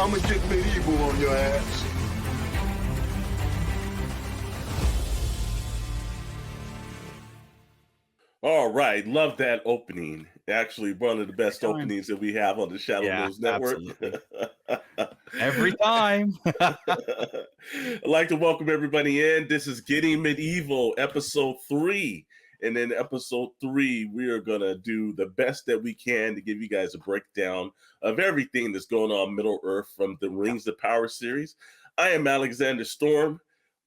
I'ma get medieval on your ass. All right, love that opening. Actually, one of the best openings that we have on the Shadow News Network. Every time. I'd like to welcome everybody in. This is Getting Medieval, episode 3. And in episode 3, we are going to do the best that we can to give you guys a breakdown of everything that's going on Middle-earth from the Rings of Power series. I am Alexander Storm.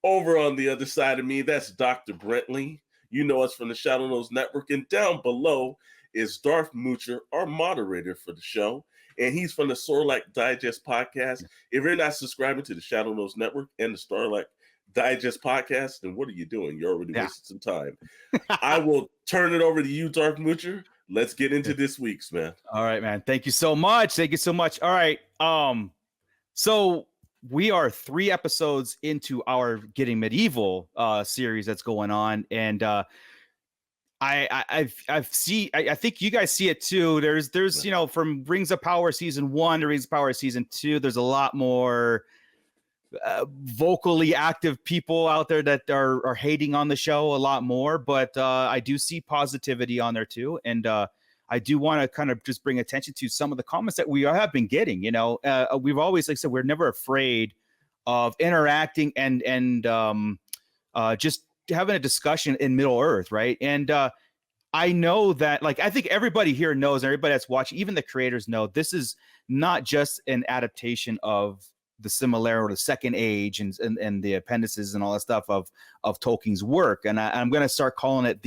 Over on the other side of me, that's Dr. Brantley. You know us from the Shadow News Network. And down below is Darth Moocher, our moderator for the show. And he's from the Sarlacc Digest podcast. If you're not subscribing to the Shadow News Network and the Sarlacc Digest podcast, then what are you doing? You're already wasting some time. I will turn it over to you, Darth Moocher. Let's get into this week's, man. All right, man. Thank you so much. Thank you so much. All right. So we are 3 episodes into our Getting Medieval series that's going on, and I think you guys see it too. There's from Rings of Power season 1 to Rings of Power season 2, there's a lot more vocally active people out there that are hating on the show a lot more, but I do see positivity on there too, and I do want to kind of just bring attention to some of the comments that we have been getting. We've always, like I said, we're never afraid of interacting and just having a discussion in Middle Earth, right? And I know that, like, I think everybody here knows, everybody that's watching, even the creators know, this is not just an adaptation of the Similar or the Second Age and the appendices and all that stuff of Tolkien's work. And I'm going to start calling it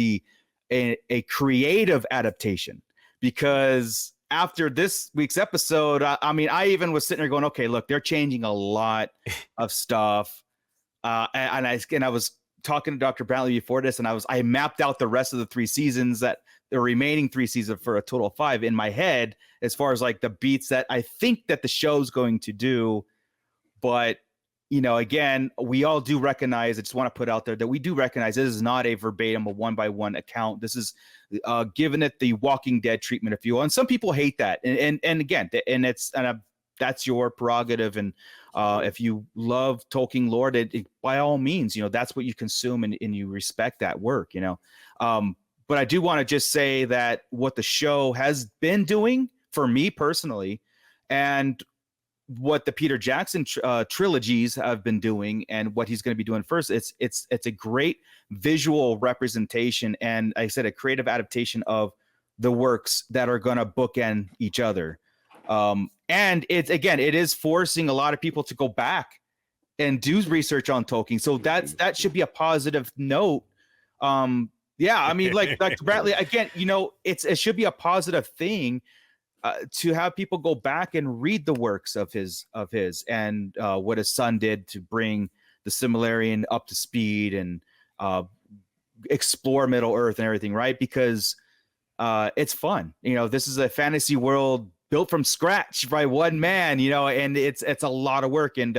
a creative adaptation, because after this week's episode, I even was sitting there going, okay, look, they're changing a lot of stuff. And I was talking to Dr. Brantley before this, and I mapped out the rest of the 3 seasons, that the remaining 3 seasons for a total of 5 in my head, as far as like the beats that I think that the show's going to do. But, again, we all do recognize, I just want to put out there that we do recognize this is not a verbatim, a 1-by-1 account. This is giving it the Walking Dead treatment, if you will. And some people hate that. And again, that's your prerogative. And if you love Tolkien lore, by all means, that's what you consume, and you respect that work, But I do want to just say that what the show has been doing for me personally, and what the Peter Jackson trilogies have been doing, and what he's going to be doing first, it's a great visual representation, and like I said, a creative adaptation of the works that are going to bookend each other. And it is forcing a lot of people to go back and do research on Tolkien. So that should be a positive note. Like Bradley, again, it should be a positive thing to have people go back and read the works of his and what his son did to bring the Silmarillion up to speed and explore Middle Earth and everything, right? Because it's fun. This is a fantasy world built from scratch by one man, and it's a lot of work. And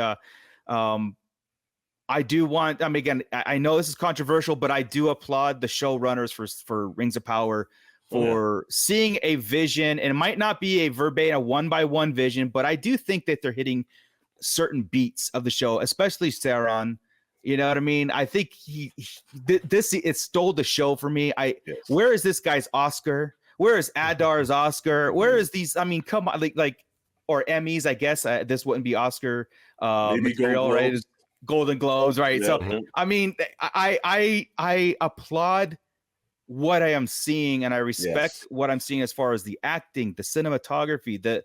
I do want, again, I know this is controversial, but I do applaud the showrunners for Rings of Power for seeing a vision, and it might not be a verbatim, a 1-by-1 vision, but I do think that they're hitting certain beats of the show, especially Sauron. You know what I mean? I think it stole the show for me. Where is this guy's Oscar? Where is Adar's Oscar? Where is these? Come on, like or Emmys, I guess. This wouldn't be Oscar material, right? It's Golden Globes, right? Yeah. So I applaud what I am seeing, and I respect what I'm seeing as far as the acting, the cinematography, the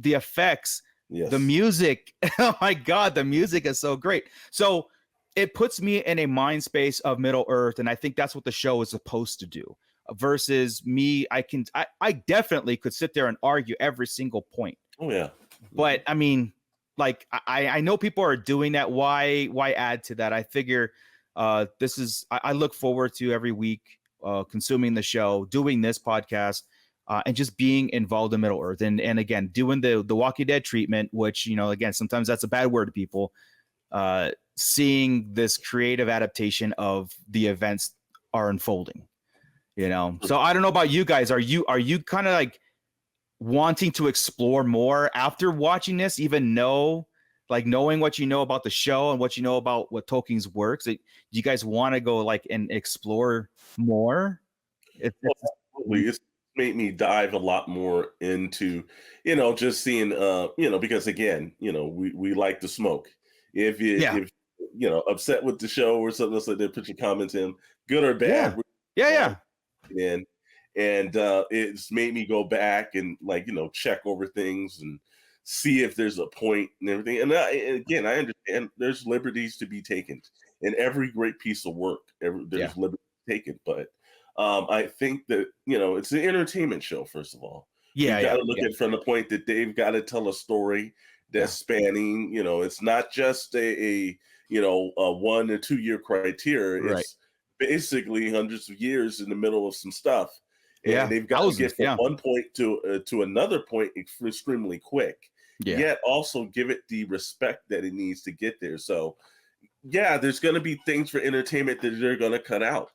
effects, the music. Oh my God, the music is so great. So it puts me in a mind space of Middle Earth, and I think that's what the show is supposed to do. Versus me, I definitely could sit there and argue every single point. Oh yeah, but I know people are doing that. Why add to that? I figure. I look forward to every week consuming the show, doing this podcast, and just being involved in Middle Earth. And again, doing the Walking Dead treatment, which, again, sometimes that's a bad word to people, seeing this creative adaptation of the events are unfolding, So I don't know about you guys. Are you kind of like wanting to explore more after watching this, even knowing what you know about the show and what you know about what Tolkien's works? Do you guys want to go like and explore more? Absolutely. It's made me dive a lot more into, just seeing, because again, we like to smoke. If upset with the show or something else like that, put your comments in, good or bad. Yeah. In, and it's made me go back and check over things and see if there's a point and everything. And again, I understand there's liberties to be taken in every great piece of work. There's liberty taken, but I think that it's an entertainment show. First of all, you got to look at it from the point that they've got to tell a story that's spanning. It's not just a 1 or 2 year criteria. Right. It's basically hundreds of years in the middle of some stuff, and they've got to get from one point to another point extremely quick. Yet also give it the respect that it needs to get there. So, there's going to be things for entertainment that they're going to cut out.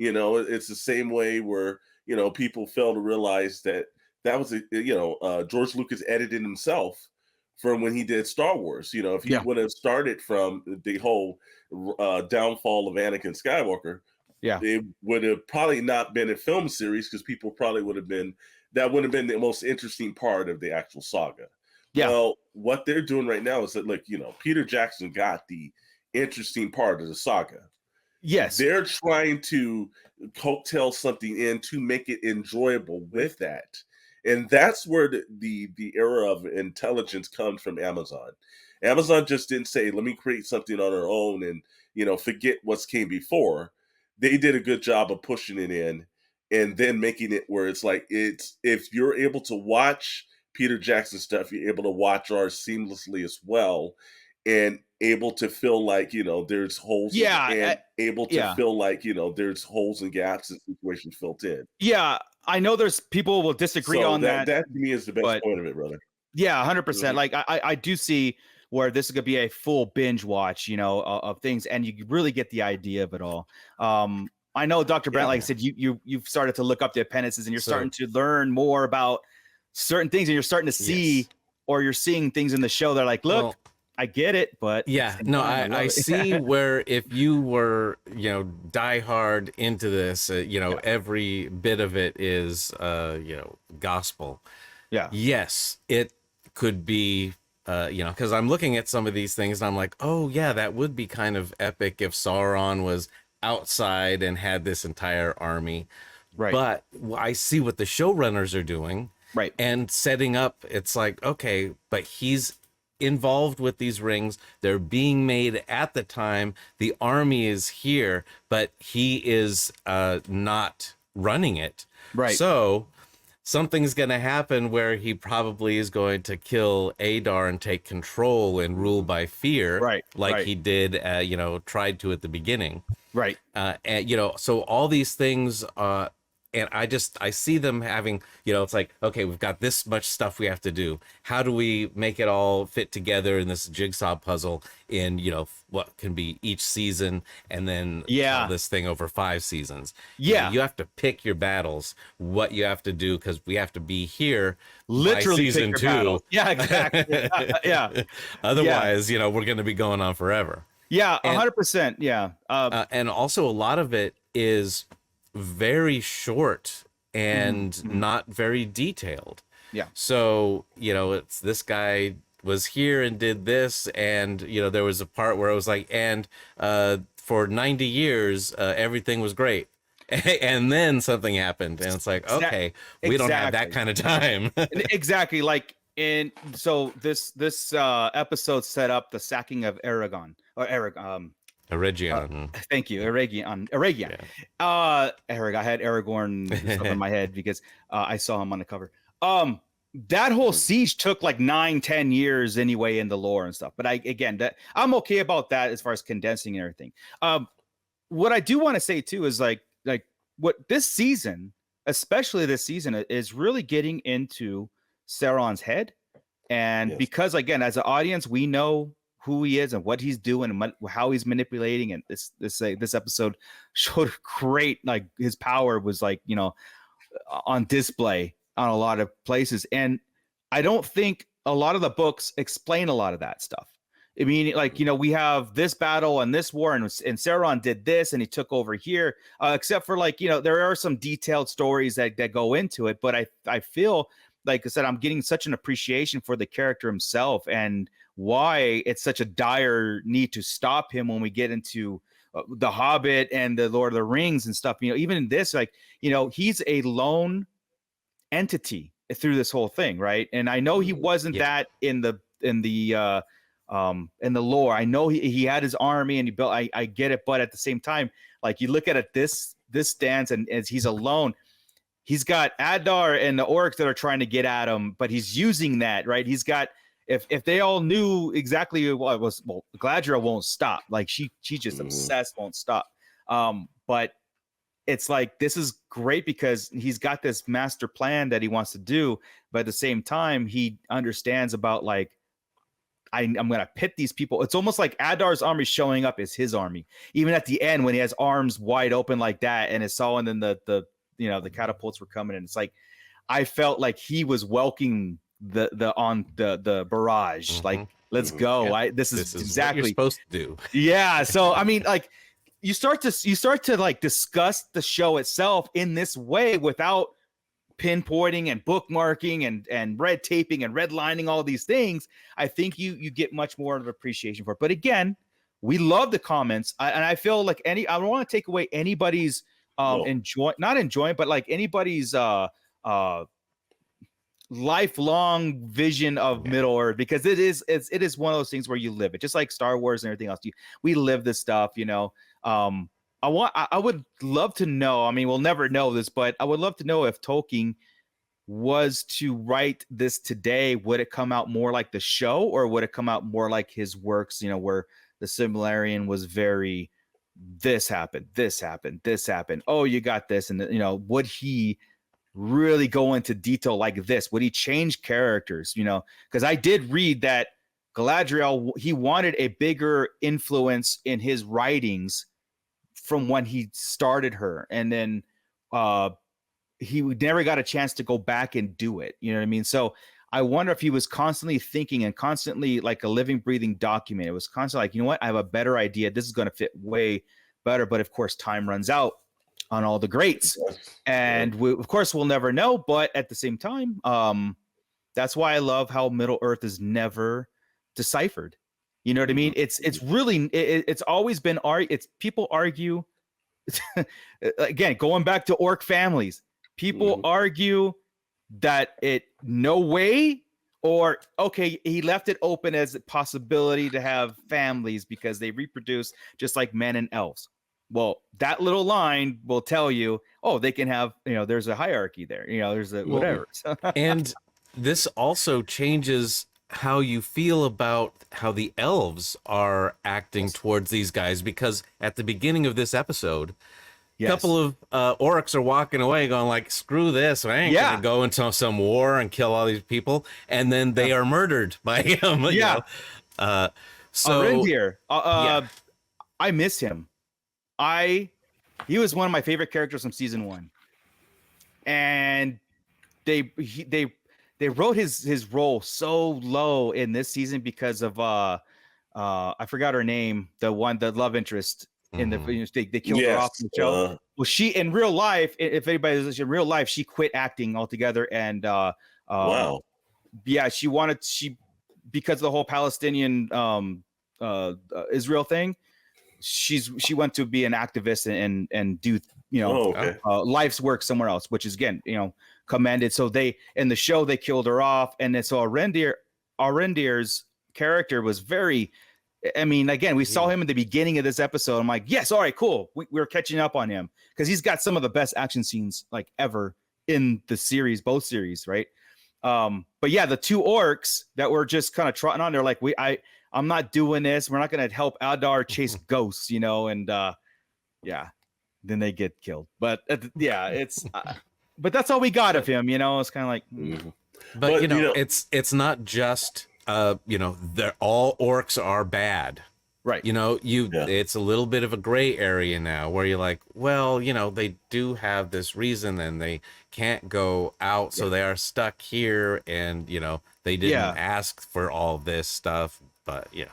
It's the same way where people fail to realize that was George Lucas edited himself from when he did Star Wars. If he would have started from the whole downfall of Anakin Skywalker, it would have probably not been a film series because people probably would have been the most interesting part of the actual saga. Well, what they're doing right now is that, look, Peter Jackson got the interesting part of the saga. Yes. They're trying to coattail something in to make it enjoyable with that. And that's where the era of intelligence comes from Amazon. Amazon just didn't say, let me create something on our own and, forget what's came before. They did a good job of pushing it in and then making it where it's like, if you're able to watch Peter Jackson stuff, you're able to watch ours seamlessly as well. And able to feel like there's holes, able to feel like there's holes and gaps and situations filled in. I know there's people will disagree on that. That to me is the best point of it, brother. 100%. Like I do see where this is gonna be a full binge watch, of things, and you really get the idea of it all. I know Dr. Brantley, like I said, you've started to look up the appendices and you're starting to learn more about certain things, and you're starting to see or you're seeing things in the show that are like, look. I get it, but I see where if you were, die hard into this, every bit of it is, gospel. Yes, it could be, because I'm looking at some of these things and I'm like, oh yeah, that would be kind of epic if Sauron was outside and had this entire army. Right. But I see what the showrunners are doing. Right. And setting up, it's like, okay, but he's involved with these rings. They're being made at the time. The army is here, but he is not running it. Right. So something's going to happen where he probably is going to kill Adar and take control and rule by fear. Right. Like he did, tried to at the beginning. Right. And, so all these things, and I see them having, it's like, okay, we've got this much stuff we have to do. How do we make it all fit together in this jigsaw puzzle in, what can be each season, and then tell this thing over 5 seasons? You have to pick your battles, what you have to do, because we have to be here literally by season 2. Yeah, exactly. Otherwise, we're going to be going on forever. 100%. And also a lot of it is very short and not very detailed. So it's this guy was here and did this, and there was a part where I was like, and for 90 years everything was great, and then something happened, and it's like, okay, we don't have that kind of time. Exactly. Like so this episode set up the sacking of Eregion. Thank you, Eregion. I had Aragorn in my head because I saw him on the cover. That whole siege took like 9-10 years anyway in the lore and stuff. But I'm okay about that as far as condensing and everything. What I do want to say too is like what this season, especially this season, is really getting into Sauron's head, and because again, as an audience, we know who he is and what he's doing and how he's manipulating. And this episode showed great, like his power was like, on display. on a lot of places. And I don't think a lot of the books explain a lot of that stuff. I mean, like, we have this battle and this war, and Sauron did this and he took over here, except for like, there are some detailed stories that go into it. But I feel, like I said, I'm getting such an appreciation for the character himself and why it's such a dire need to stop him when we get into The Hobbit and the Lord of the Rings and stuff. Even in this, like, he's a lone entity through this whole thing, right? And I know he wasn't that in the lore. I know he had his army and he built. I get it, but at the same time, like, you look at it, this stance, and as he's alone, he's got Adar and the orcs that are trying to get at him, but he's using that, right? He's got. If they all knew exactly what it was, well, Galadriel won't stop. Like, she's just obsessed, won't stop. But it's like, this is great because he's got this master plan that he wants to do, but at the same time, he understands about, like, I'm going to pit these people. It's almost like Adar's army showing up as his army. Even at the end when he has arms wide open like that, and it's all, and then the catapults were coming in. It's like, I felt like he was welcoming the barrage. Like, let's go. Yeah. This is exactly what you're supposed to do. Yeah. So I mean, like, you start to like discuss the show itself in this way without pinpointing and bookmarking and red taping and redlining all these things. I think you get much more of appreciation for it. But again, we love the comments, and I feel like I don't want to take away anybody's not enjoying, but like anybody's lifelong vision of Middle Earth, because it is one of those things where you live it, just like Star Wars and everything else. We live this stuff, I would love to know. I mean, we'll never know this, but I would love to know if Tolkien was to write this today, would it come out more like the show, or would it come out more like his works? Where the Silmarillion was very, this happened. Oh, you got this, and would he really go into detail like this? Would he change characters? Because I did read that Galadriel, he wanted a bigger influence in his writings from when he started her, and then he never got a chance to go back and do it. You know what I mean? So I wonder if he was constantly thinking and constantly like a living, breathing document. It was constantly like, what? I have a better idea. This is going to fit way better. But of course, time runs out on all the greats, and of course we'll never know. But at the same time, that's why I love how Middle Earth is never deciphered. You know what I mean? It's really it's always been people argue. Again, going back to orc families, people argue that no way, or okay, he left it open as a possibility to have families because they reproduce just like men and elves. Well, that little line will tell you, oh, they can have, there's a hierarchy there, there's a whatever. And this also changes how you feel about how the elves are acting towards these guys, because at the beginning of this episode, a couple of orcs are walking away going like, screw this, I ain't gonna go into some war and kill all these people, and then they are murdered by him. So Reindeer, I miss him. He was one of my favorite characters from season 1, and they wrote his role so low in this season because of I forgot her name, the love interest in the they killed her off in the show. Well, she in real life, if anybody's listening, in real life, she quit acting altogether, and she because of the whole Palestinian Israel thing. She went to be an activist and do life's work somewhere else, which is again commended. So in the show they killed her off, and then so Arendir's character was very. I mean, again, we saw him in the beginning of this episode. I'm like, yes, all right, cool. We're catching up on him because he's got some of the best action scenes like ever in the series, both series, right? But yeah, the two orcs that were just kind of trotting on, they're like, I'm not doing this. We're not going to help Adar chase ghosts, and then they get killed. But it's but that's all we got of him, It's kind of like, but it's not just they're all orcs are bad, Right. You know, it's a little bit of a gray area now where you're like, well, you know, they do have this reason and they can't go out, so they are stuck here, and you know, they didn't ask for all this stuff, but yeah.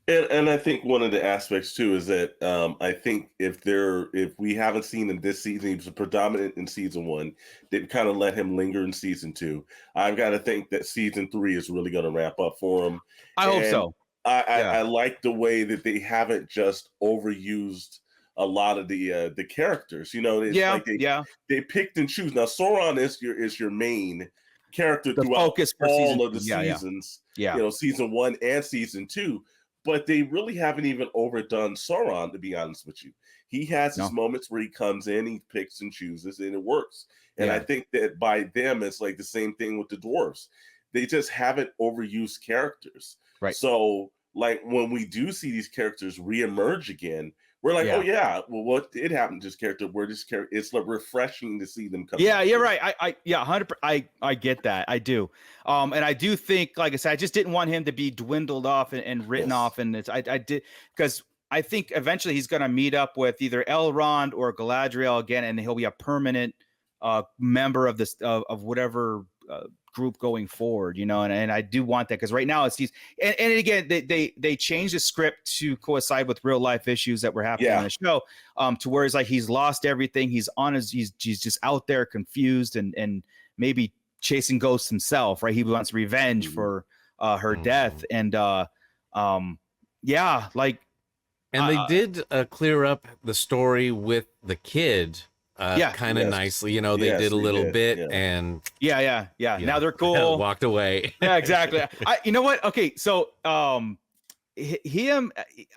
And I think one of the aspects too is that I think if we haven't seen him this season, he was predominant in season 1. They kind of let him linger in season 2. I've got to think that season 3 is really going to wrap up for him. I hope so. I like the way that they haven't just overused a lot of the characters. You know, it's like they picked and choose. Now Sauron is your main character throughout all of the seasons. Yeah. You know, season 1 and season 2. But they really haven't even overdone Sauron, to be honest with you. He has his moments where he comes in, he picks and chooses, and it works. And I think that by them, it's like the same thing with the dwarves. They just haven't overused characters. Right. So, like, when we do see these characters reemerge again, we're like, oh, yeah, well, what did happen to this character? Where this character, it's like refreshing to see them come. Yeah, you're right. I 100%. I get that. I do. And I do think, like I said, I just didn't want him to be dwindled off and written off. And I did, because I think eventually he's going to meet up with either Elrond or Galadriel again, and he'll be a permanent member of this of whatever group going forward, you know, and I do want that, because right now it's and again they changed the script to coincide with real life issues that were happening on the show, to where it's like he's lost everything, he's just out there confused and maybe chasing ghosts himself, right? He wants revenge for her death, and they did clear up the story with the kid kind of nicely, you know. They did a little bit, and now they're cool. Walked away. Yeah, exactly. You know what? Okay, so I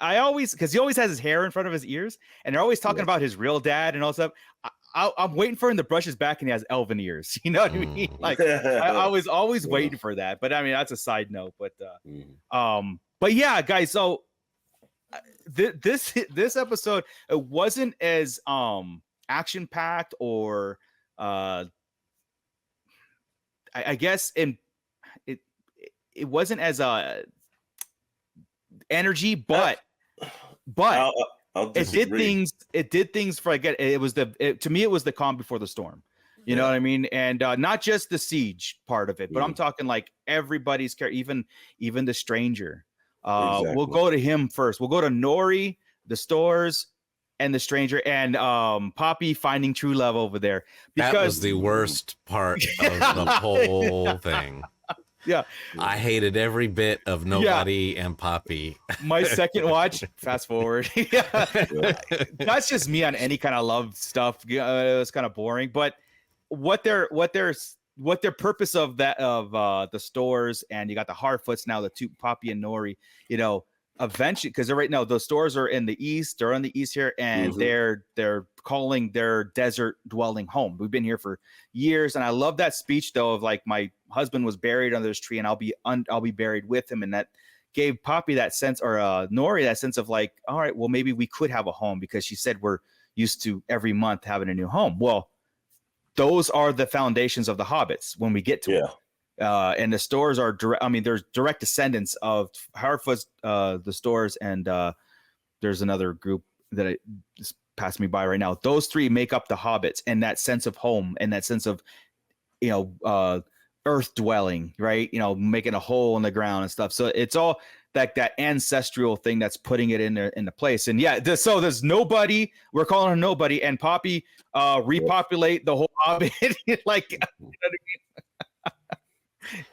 always, because he always has his hair in front of his ears, and they're always talking about his real dad and all stuff. I'm waiting for him to brush his back and he has elven ears. You know what I mean? Like I was always waiting for that. But I mean, that's a side note. But yeah, guys. So this episode, it wasn't as action packed, or I guess it wasn't as energy, but it did things for, again, to me it was the calm before the storm, you know what I mean? And not just the siege part of it, but I'm talking like everybody's care, even the stranger. Exactly. We'll go to him first. We'll go to Nori, the stores, and the stranger, and Poppy finding true love over there. Because that was the worst part of the whole thing. Yeah, I hated every bit of Nobody and Poppy. My second watch, fast forward. That's just me on any kind of love stuff. It was kind of boring. But what their purpose of the stores, and you got the Harfoots now, the two, Poppy and Nori, you know, eventually, because they're right now, those stores are in the east, they're on the east here, and they're calling their desert dwelling home. We've been here for years, and I love that speech though, of like, my husband was buried under this tree and I'll be buried with him, and that gave Poppy that sense, or Nori that sense of like, all right, well, maybe we could have a home, because she said we're used to every month having a new home. Well, those are the foundations of the hobbits when we get to it. And the stores are direct. I mean, there's direct descendants of Harfoot's, the stores, and there's another group that just passed me by right now. Those three make up the hobbits, and that sense of home, and that sense of, you know, earth dwelling, right? You know, making a hole in the ground and stuff. So it's all like that ancestral thing that's putting it in there in the place. And so there's Nobody. We're calling her Nobody, and Poppy repopulate the whole hobbit. Like, you know what I mean?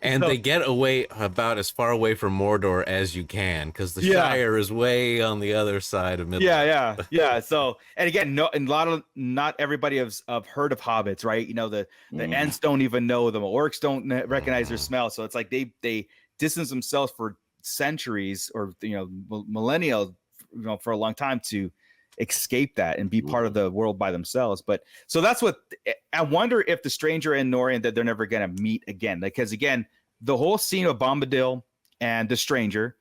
And they get away about as far away from Mordor as you can, because the Shire is way on the other side of Middle. Yeah. So, and again, not everybody have heard of hobbits, right? You know, the Ents don't even know them. Orcs don't recognize their smell. So it's like they distance themselves for centuries, or, you know, millennia, you know, for a long time, to escape that and be part of the world by themselves. But so that's what I wonder, if the stranger and Nori, that they're never going to meet again, because again, the whole scene of Bombadil and the stranger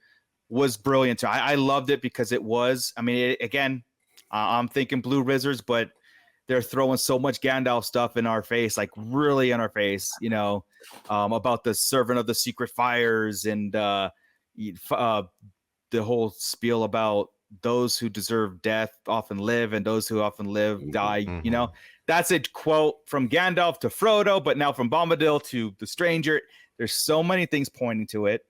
was brilliant. I loved it, because it was, I mean, again, I'm thinking Blue Wizards, but they're throwing so much Gandalf stuff in our face, like really in our face, you know, about the servant of the secret fires, and the whole spiel about those who deserve death often live, and those who often live die. Mm-hmm. You know, that's a quote from Gandalf to Frodo, but now from Bombadil to the Stranger. There's so many things pointing to it.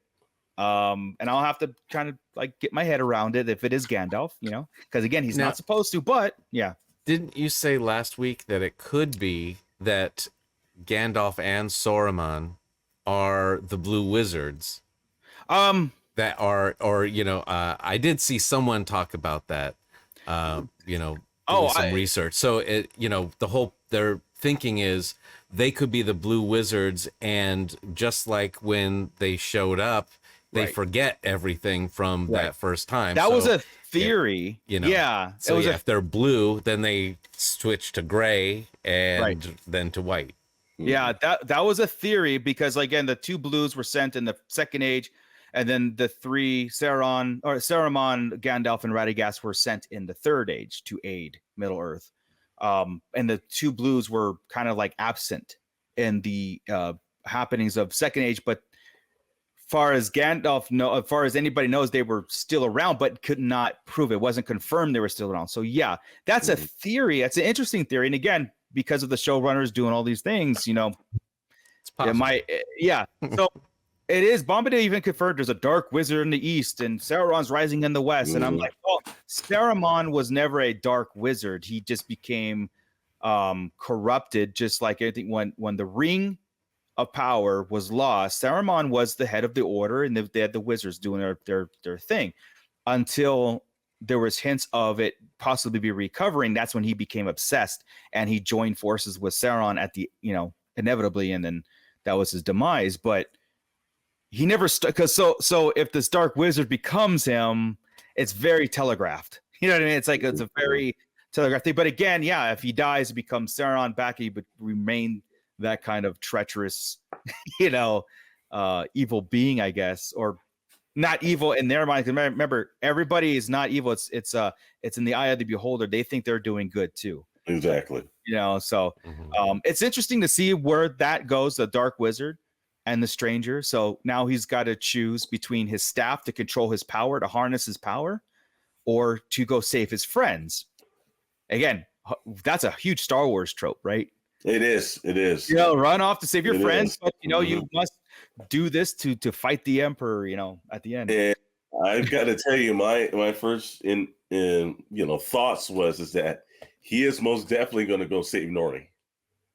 And I'll have to kind of like get my head around it if it is Gandalf, you know, because again, he's not supposed to, but yeah. Didn't you say last week that it could be that Gandalf and Saruman are the blue wizards? That are, or, you know, I did see someone talk about that, you know, doing some research. So it, you know, their thinking is they could be the blue wizards, and just like when they showed up, they forget everything from that first time. That was a theory. You know, yeah. So if they're blue, then they switch to gray and then to white. Yeah, that was a theory because again, the 2 blues were sent in the Second Age, and then the 3 Saruman, Gandalf, and Radagast were sent in the Third Age to aid Middle Earth. And the 2 blues were kind of like absent in the happenings of Second Age, but far as far as anybody knows, they were still around, but could not prove it. Wasn't confirmed they were still around. So yeah, that's a theory. That's an interesting theory. And again, because of the showrunners doing all these things, you know, it's possible. So it is. Bombadil even confirmed there's a dark wizard in the east, and Sauron's rising in the west. And I'm like, well, Saruman was never a dark wizard. He just became corrupted, just like anything. When the ring of power was lost, Saruman was the head of the order, and they had the wizards doing their thing until there was hints of it possibly be recovering. That's when he became obsessed, and he joined forces with Sauron at the, you know, inevitably, and then that was his demise. But he never because so if this dark wizard becomes him, it's very telegraphed. You know what I mean? It's like it's a very telegraphed thing. But again, yeah, if he dies, it becomes Sauron back. He would remain that kind of treacherous, you know, evil being, I guess, or not evil in their mind. Remember, everybody is not evil. It's in the eye of the beholder. They think they're doing good too. Exactly. You know, so it's interesting to see where that goes. The Dark Wizard and the Stranger. So now he's got to choose between his staff to control his power, to harness his power, or to go save his friends. Again, that's a huge Star Wars trope, right? It is. You know, run off to save your friends, but you know, you must do this to fight the Emperor, you know, at the end. And I've got to tell you, my first thoughts is that he is most definitely going to go save Nori.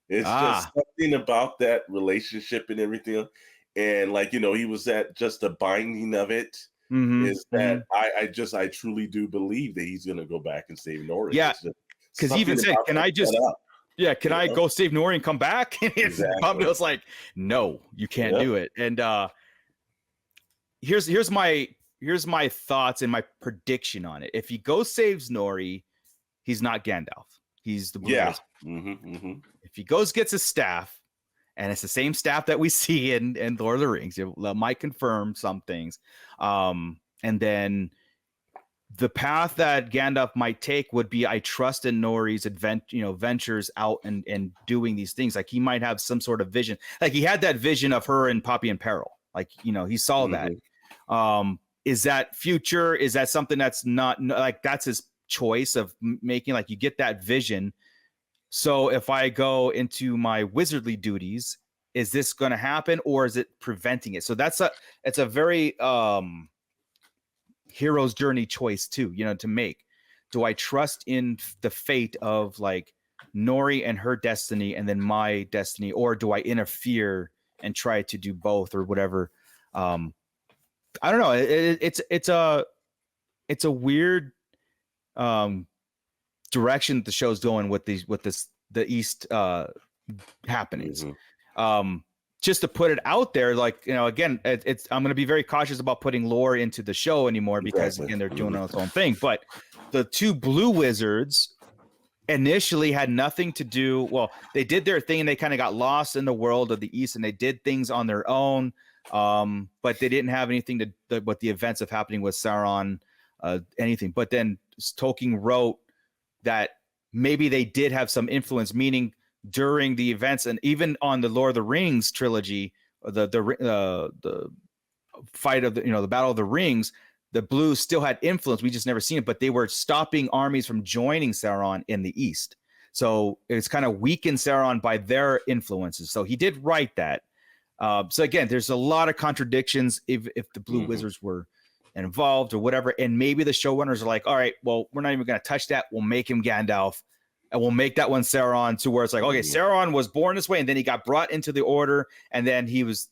It's just something about that relationship and everything. And like, you know, he was at just the binding of it. Is that I truly do believe that he's going to go back and save Nori. Yeah. Because he even said, can I go save Nori and come back? And exactly. was like, no, you can't do it. And here's my thoughts and my prediction on it. If he goes saves Nori, he's not Gandalf. He's the blue wizard. If he goes gets his staff, and it's the same staff that we see in Lord of the Rings, it might confirm some things. And then the path that Gandalf might take would be, I trust in Nori's ventures out and doing these things. Like he might have some sort of vision. Like he had that vision of her and Poppy in peril. Like, you know, he saw that. Is that future? Is that something that's not like that's his choice of making? Like you get that vision. So if I go into my wizardly duties, is this going to happen, or is it preventing it? So it's a very hero's journey choice too, you know, to make. Do I trust in the fate of like Nori and her destiny and then my destiny, or do I interfere and try to do both or whatever? I don't know. It's a weird direction that the show's going with the East happenings. Just to put it out there, like, you know, again, I'm going to be very cautious about putting lore into the show anymore because again, they're doing its own thing. But the 2 blue wizards initially had nothing to do. Well, they did their thing and they kind of got lost in the world of the East and they did things on their own. But they didn't have anything to what the events of happening with Sauron, anything. But then Tolkien wrote that maybe they did have some influence, meaning during the events and even on the Lord of the Rings trilogy, the fight of the Battle of the Rings, the Blues still had influence. We just never seen it, but they were stopping armies from joining Sauron in the East. So it's kind of weakened Sauron by their influences. So he did write that. So again, there's a lot of contradictions if the Blue Wizards were involved or whatever. And maybe the showrunners are like, all right, well, we're not even going to touch that. We'll make him Gandalf and we'll make that one Sauron, to where it's like, okay, Sauron was born this way and then he got brought into the order. And then he was,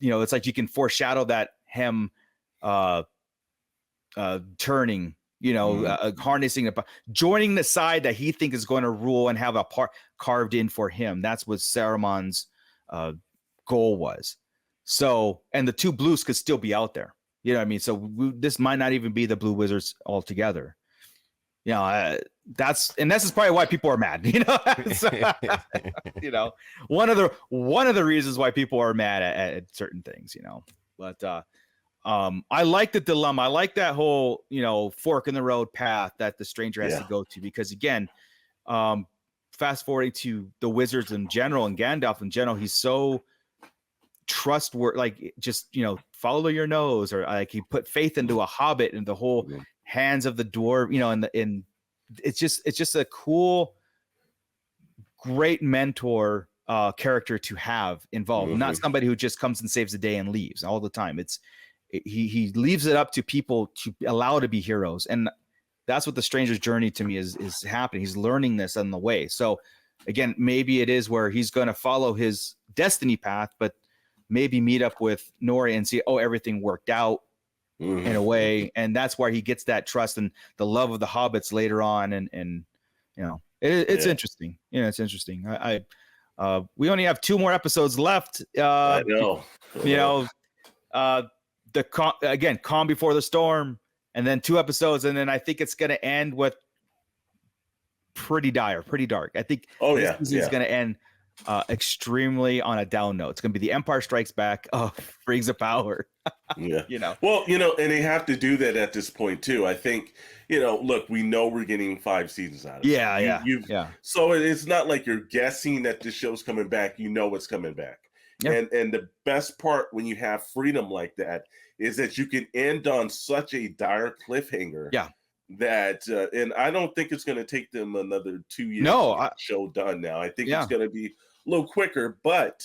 it's like you can foreshadow that him turning, harnessing, joining the side that he thinks is going to rule and have a part carved in for him. That's what Saruman's goal was. So, and the two Blues could still be out there. You know what I mean? So this might not even be the Blue Wizards altogether. This is probably why people are mad. One of the reasons why people are mad at certain things. But I like the dilemma. I like that whole fork in the road path that the stranger has to go to, because again, fast forwarding to the Wizards in general and Gandalf in general, he's so trustworthy. Like just follow your nose, or like he put faith into a hobbit and the whole hands of the dwarf. And it's just a cool, great mentor character to have involved. Not somebody who just comes and saves the day and leaves all the time. He leaves it up to people to allow to be heroes, and that's what the stranger's journey to me is happening. He's learning this on the way. So again, maybe it is where he's going to follow his destiny path, but maybe meet up with Nori and see, everything worked out in a way, and that's where he gets that trust and the love of the hobbits later on. And it's interesting. It's interesting. We only have 2 more episodes left. I know. Calm Before the Storm, and then 2 episodes, and then I think it's going to end with pretty dark. I think this season's going to end extremely on a down note. It's going to be The Empire Strikes Back of Rings of Power. Well, and they have to do that at this point too. I think, look, we know we're getting 5 seasons out of it. So it's not like you're guessing that this show's coming back. It's coming back. Yep. And the best part when you have freedom like that is that you can end on such a dire cliffhanger. Yeah. That and I don't think it's going to take them another 2 years to get the show done now. I think it's going to be a little quicker, but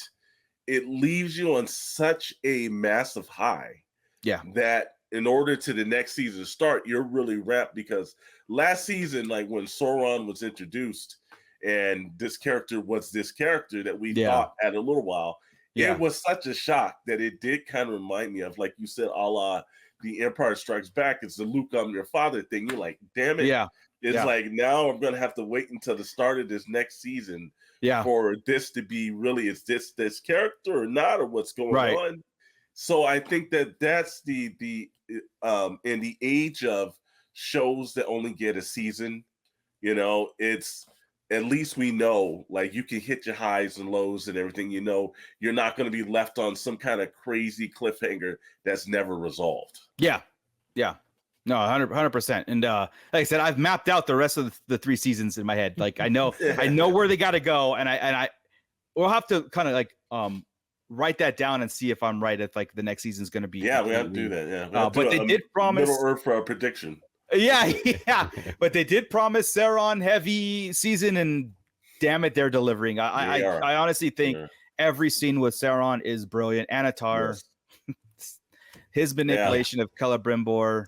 it leaves you on such a massive high. Yeah. That in order to the next season start, you're really wrapped, because last season, like when Sauron was introduced and this character was this character that we thought had a little while, it was such a shock that it did kind of remind me of, like you said, a la The Empire Strikes Back. It's the Luke, I'm your father thing. You're like, damn it. Yeah. It's like, now I'm going to have to wait until the start of this next season for this to be really, is this character or not, or what's going on? So I think that's the in the age of shows that only get a season, it's, at least we know, like, you can hit your highs and lows and everything. You're not going to be left on some kind of crazy cliffhanger that's never resolved. Yeah. No, 100%. And like I said, I've mapped out the rest of the 3 seasons in my head. Like I know where they got to go, and I we'll have to kind of like write that down and see if I'm right. If like the next season's going to be. Yeah, we have to do that. Yeah, but they did promise Middle Earth for a prediction. Yeah. But they did promise Sauron heavy season, and damn it, they're delivering. I honestly think every scene with Sauron is brilliant. Anatar, his manipulation of Celebrimbor.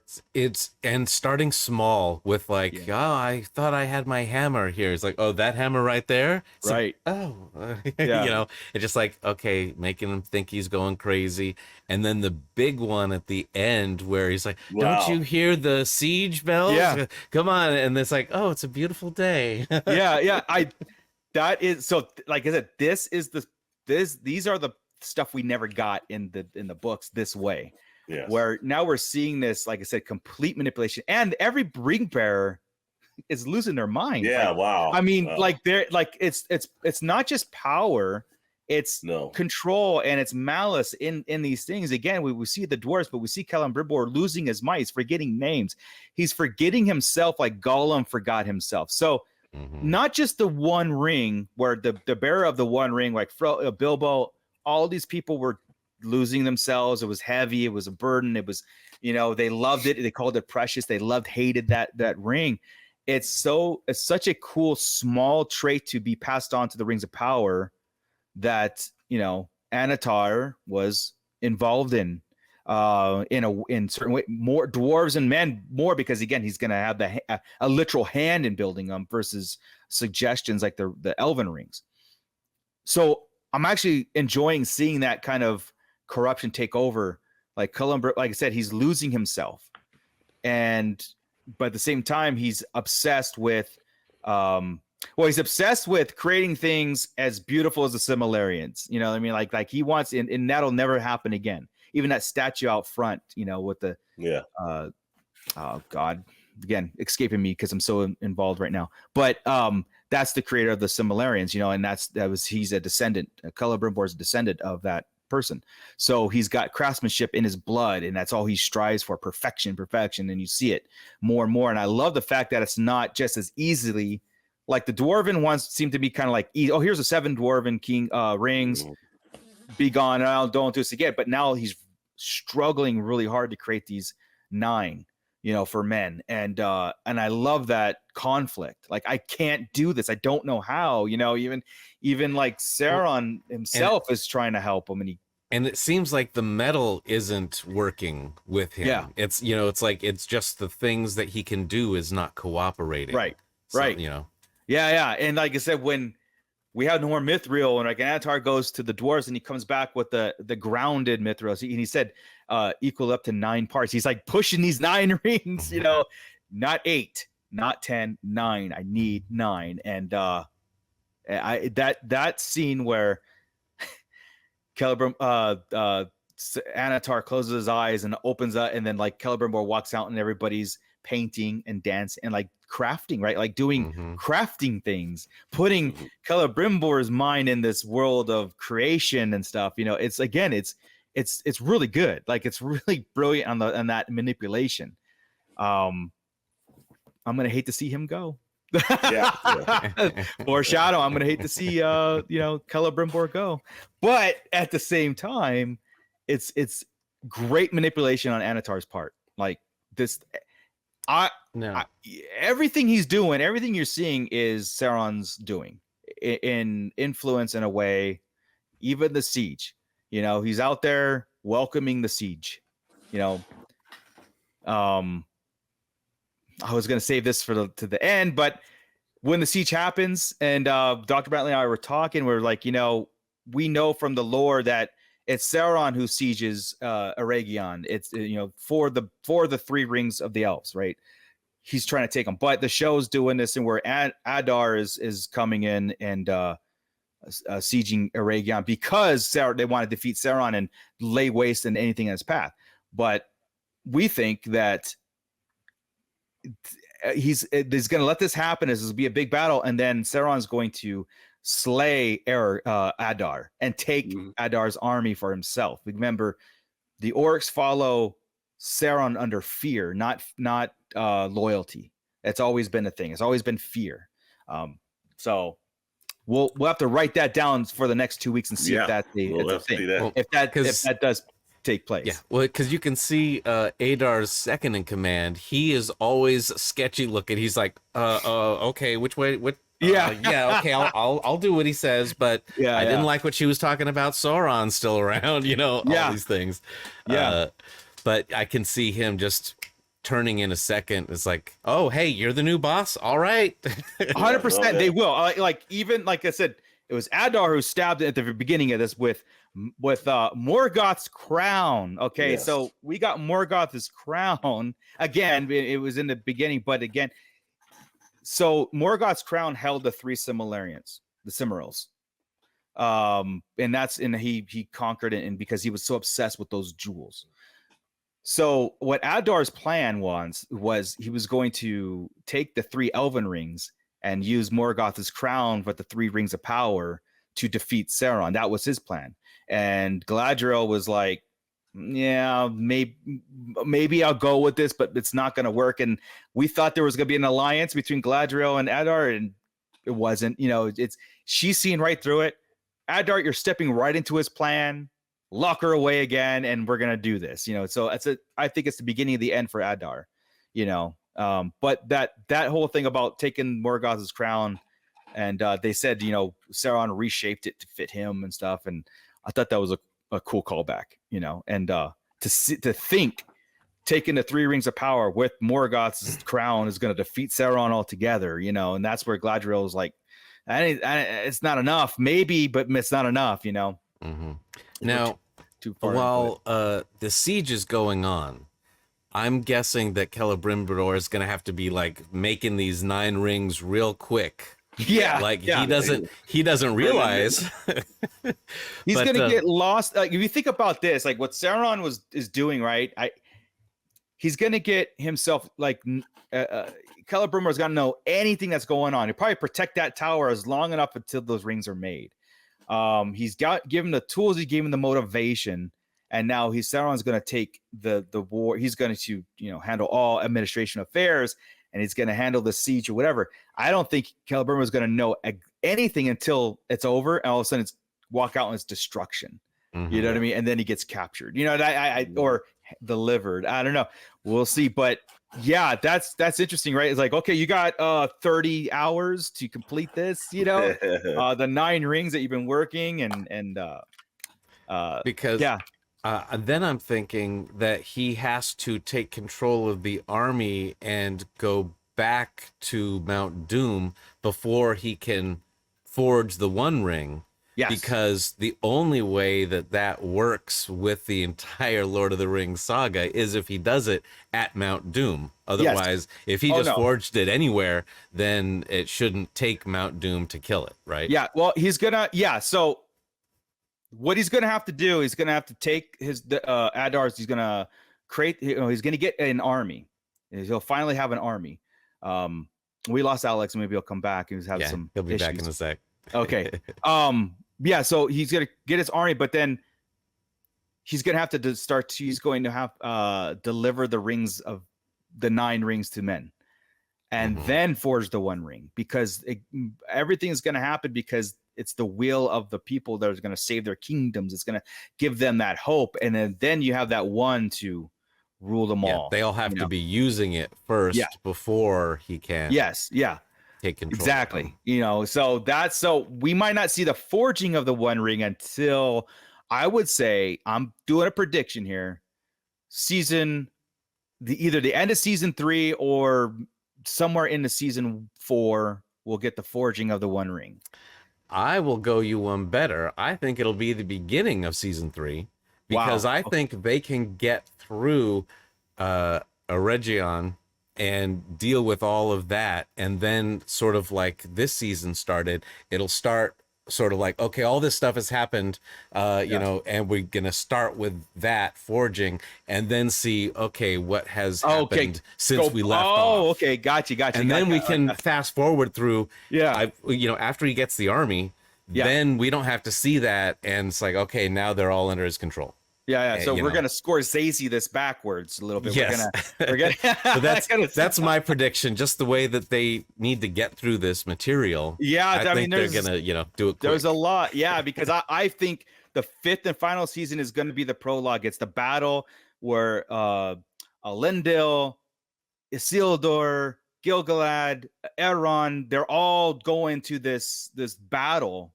And starting small with like, I thought I had my hammer here. It's like, that hammer right there. It's like, it's just like, okay, making him think he's going crazy. And then the big one at the end where he's like, don't you hear the siege bells? Yeah. Come on. And it's like, it's a beautiful day. That is, so like I said, these are the stuff we never got in the books this way. Yes. Where now we're seeing this, like I said, complete manipulation, and every ring bearer is losing their mind. Yeah, like, wow. I mean, like they're like it's not just power, it's control, and it's malice in these things. Again, we see the dwarves, but we see Celebrimbor losing his mind. He's forgetting names. He's forgetting himself, like Gollum forgot himself. So not just the One Ring, where the bearer of the One Ring, like Bilbo, all these people were losing themselves. It was heavy. It was a burden. It was, they loved it. They called it precious. They hated that ring. It's such a cool small trait to be passed on to the Rings of Power that, Anatar was involved in certain way, more dwarves and men more, because again, he's going to have a literal hand in building them versus suggestions like the elven rings. So I'm actually enjoying seeing that kind of corruption take over. Like Cullen, like I said, he's losing himself, but at the same time, he's obsessed with, he's obsessed with creating things as beautiful as the Silmarils. You know what I mean? Like he wants, and that'll never happen again. Even that statue out front, with the oh God, again, escaping me because I'm so involved right now. But that's the creator of the Silmarils, and he's a descendant. Celebrimbor's a descendant of that person. So he's got craftsmanship in his blood, and that's all he strives for: perfection. And you see it more and more. And I love the fact that it's not just as easily like the dwarven ones seem to be kind of like, oh, here's a 7 dwarven king rings, be gone. Don't do this again. But now he's struggling really hard to create these 9, for men. And I love that conflict. Like, I can't do this. I don't know how, even like Sauron himself is trying to help him. And it seems like the metal isn't working with him. Yeah. It's, it's like, it's just the things that he can do is not cooperating. Right. So, right. Yeah. And like I said, when we have no more mithril, and like Anatar goes to the dwarves and he comes back with the grounded mithril, and he said equal up to 9 parts. He's like pushing these 9 rings, not 8, not 10, 9. I need 9. And that scene where Anatar closes his eyes and opens up, and then like Celebrimbor walks out and everybody's painting and dancing and like crafting, right? Like doing crafting things, putting Celebrimbor's mind in this world of creation and stuff. It's again, it's really good. Like, it's really brilliant on that manipulation. I'm gonna hate to see him go. Foreshadow. I'm gonna hate to see Celebrimbor go, but at the same time, it's great manipulation on Anatar's part. Like this. Everything he's doing, everything you're seeing is Sauron's doing in influence in a way. Even the siege, he's out there welcoming the siege. I was going to save this to the end, but when the siege happens and Dr. Brantley and I were talking, we're like, we know from the lore that it's Sauron who sieges Eregion. It's for the 3 rings of the elves, right? He's trying to take them, but the show's doing this, and where Adar is coming in and sieging Eregion because they want to defeat Sauron and lay waste in anything in his path. But we think that he's going to let this happen. This will be a big battle, and then Sauron's going to slay Adar and take Adar's army for himself. Remember, the orcs follow Sauron under fear, not loyalty. It's always been a thing. It's always been fear. So we'll have to write that down for the next 2 weeks and see if that's a thing. If that does take place. Yeah, well, because you can see Adar's second in command. He is always sketchy looking. He's like, okay, which way? What? Okay, I'll do what he says, but I didn't like what she was talking about. Sauron still around, all these things. But I can see him just turning in a second. It's like, oh, hey, you're the new boss. All right. 100%. They will. Even like I said, it was Adar who stabbed at the beginning of this with Morgoth's crown. Okay, yes. So we got Morgoth's crown again. It was in the beginning, but again. So Morgoth's crown held the 3 Silmarils, the Silmarils, and he conquered it, and because he was so obsessed with those jewels. So what Adar's plan was he was going to take the 3 elven rings and use Morgoth's crown with the 3 rings of power to defeat Sauron. That was his plan, and Galadriel was like, yeah, maybe I'll go with this, but it's not going to work. And we thought there was going to be an alliance between Galadriel and Adar, and it wasn't. She's seeing right through it. Adar, you're stepping right into his plan. lock her away again, and we're gonna do this, So I think it's the beginning of the end for Adar, But that whole thing about taking Morgoth's crown, and they said, Sauron reshaped it to fit him and stuff, and I thought that was a cool callback, and to think taking the 3 rings of power with Morgoth's crown is going to defeat Sauron altogether, and that's where Galadriel was like, it's not enough, maybe, but it's not enough, Mm-hmm. Now, too far while the siege is going on, I'm guessing that Celebrimbor is going to have to be like making these 9 rings real quick. Yeah, he doesn't realize he's going to get lost. If you think about this, like what Sauron is doing, right? He's going to get himself like Celebrimbor's got to know anything that's going on. He'll probably protect that tower as long enough until those rings are made. He's given the tools, he gave him the motivation, and now Sauron's going to take the war. He's going to handle all administration affairs, and he's going to handle the siege or whatever. I don't think Celebrimbor is going to know anything until it's over, and all of a sudden it's walk out and it's destruction. Mm-hmm. You know what I mean? And then he gets captured. Or delivered. I don't know. We'll see. But yeah, that's interesting, right? It's like, okay, you got 30 hours to complete this. The 9 rings that you've been working, and because yeah. Then I'm thinking that he has to take control of the army and go back to Mount Doom before he can forge the One Ring. Yes. Because the only way that works with the entire Lord of the Rings saga is if he does it at Mount Doom. Otherwise, if he forged it anywhere, then it shouldn't take Mount Doom to kill it, right? Yeah, well, so what he's gonna have to do, he's gonna have to take his Adar's, he's gonna create, he's gonna get an army. He'll finally have an army. We lost Alex, maybe he'll come back and have some he'll be issues. back in a sec. Okay. Yeah, so he's gonna get his army, but then he's gonna have to start. He's going to have deliver the rings of the 9 rings to men, and then forge the One Ring, because everything is gonna happen because it's the will of the people that is gonna save their kingdoms. It's gonna give them that hope, and then you have that one to rule them all. They all have to be using it first before he can. Yes. Yeah. Take control. Exactly. So we might not see the forging of the One Ring until, I would say, I'm doing a prediction here, either the end of season 3 or somewhere into season 4, we'll get the forging of the One Ring. I will go you one better. I think it'll be the beginning of season 3, because I think they can get through Eregion and deal with all of that, and then sort of like this season started, it'll start sort of like, okay, all this stuff has happened, and we're gonna start with that forging, and then see, okay, what has happened since we left off. Okay, gotcha. And then we can fast forward through. After he gets the army, then we don't have to see that, and it's like, okay, now they're all under his control. Yeah. So we're gonna Scorsese this backwards a little bit. Yes. We're gonna so that's my prediction. Just the way that they need to get through this material. Yeah, I think they're gonna do it quick. There's a lot. Yeah, because I think the 5th and final season is going to be the prologue. It's the battle where Elendil, Isildur, Gil-galad, Elrond, they're all going to this battle.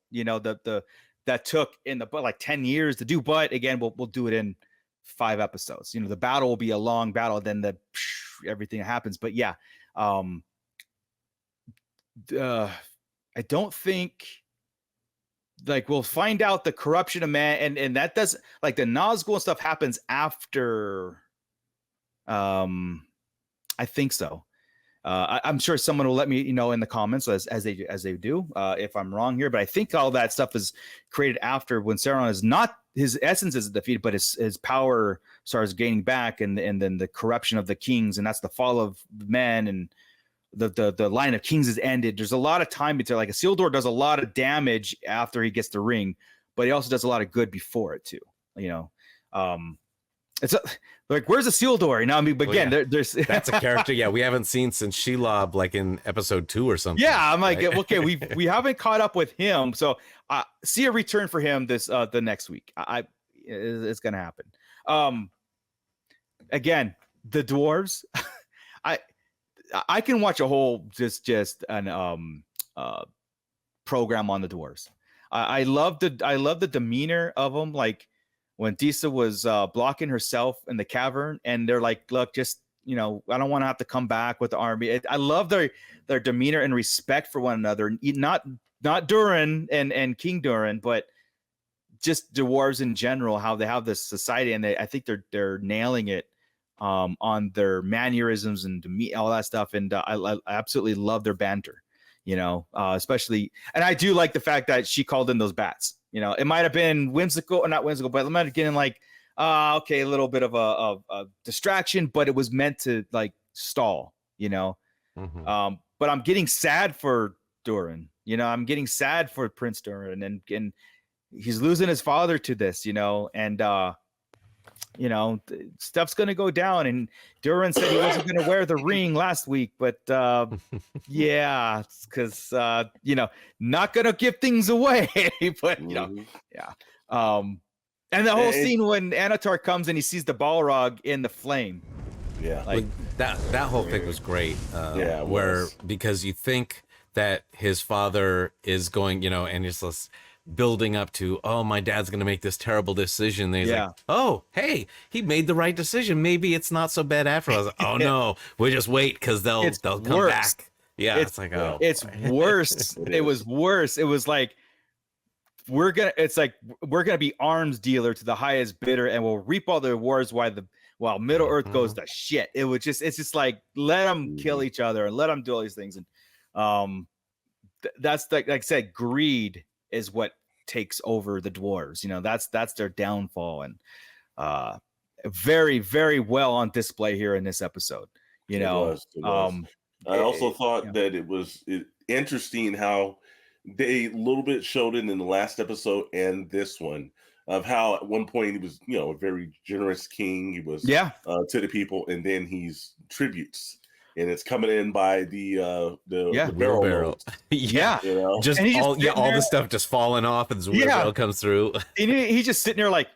That took like 10 years to do, but again, we'll do it in 5 episodes. The battle will be a long battle, then everything happens. But yeah, I don't think, like, we'll find out the corruption of man, and that does, like, the Nazgul stuff happens after. I think so. I'm sure someone will let me know in the comments as they do if I'm wrong here, but I think all that stuff is created after, when Sauron is not, his essence is defeated, but his power starts gaining back, and then the corruption of the kings, and that's the fall of men, and the line of kings is ended. There's a lot of time between, like, Isildur does a lot of damage after he gets the ring, but he also does a lot of good before it too. It's like, where's Isildur? I mean, but again, there's that's a character. Yeah, we haven't seen since Shelob, like in episode 2 or something. Yeah, I'm like, right? Okay, we haven't caught up with him, so see a return for him this the next week. it's gonna happen. Again, the dwarves. I can watch a whole just an program on the dwarves. I love the demeanor of them. Like when Disa was blocking herself in the cavern, and they're like, "Look, just I don't want to have to come back with the army." I love their demeanor and respect for one another. Not Durin and King Durin, but just dwarves in general. How they have this society, and I think they're nailing it on their mannerisms and all that stuff. And I absolutely love their banter. Especially, and I do like the fact that she called in those bats. It might have been whimsical or not whimsical, but it might have been like, okay, a little bit of a distraction, but it was meant to like stall, Mm-hmm. But I'm getting sad for Durin. I'm getting sad for Prince Durin, and he's losing his father to this, and stuff's gonna go down. And Durin said he wasn't gonna wear the ring last week, but yeah, it's because not gonna give things away. But yeah. And the whole scene when Anatar comes and he sees the Balrog in the flame. Yeah, like that whole thing was great. Because you think that his father is going, and he's just building up to, oh, my dad's gonna make this terrible decision. And he's like, oh, hey, he made the right decision. Maybe it's not so bad after all. I was like, oh no, we'll just wait because they'll come back. Yeah, it's like, oh, it's worse. It was worse. It was like we're gonna be arms dealer to the highest bidder, and we'll reap all the rewards while Middle Earth goes to shit. It's just like, let them kill each other and let them do all these things. And that's like I said, greed is what takes over the dwarves. That's their downfall, and very, very well on display here in this episode. It was. I also thought that it was interesting how they a little bit showed it in the last episode and this one, of how at one point he was, a very generous king. He was to the people, and then he's tributes. And it's coming in by the barrel. Yeah. Just all the stuff just falling off as the wheelbarrow comes through. And he's just sitting there like,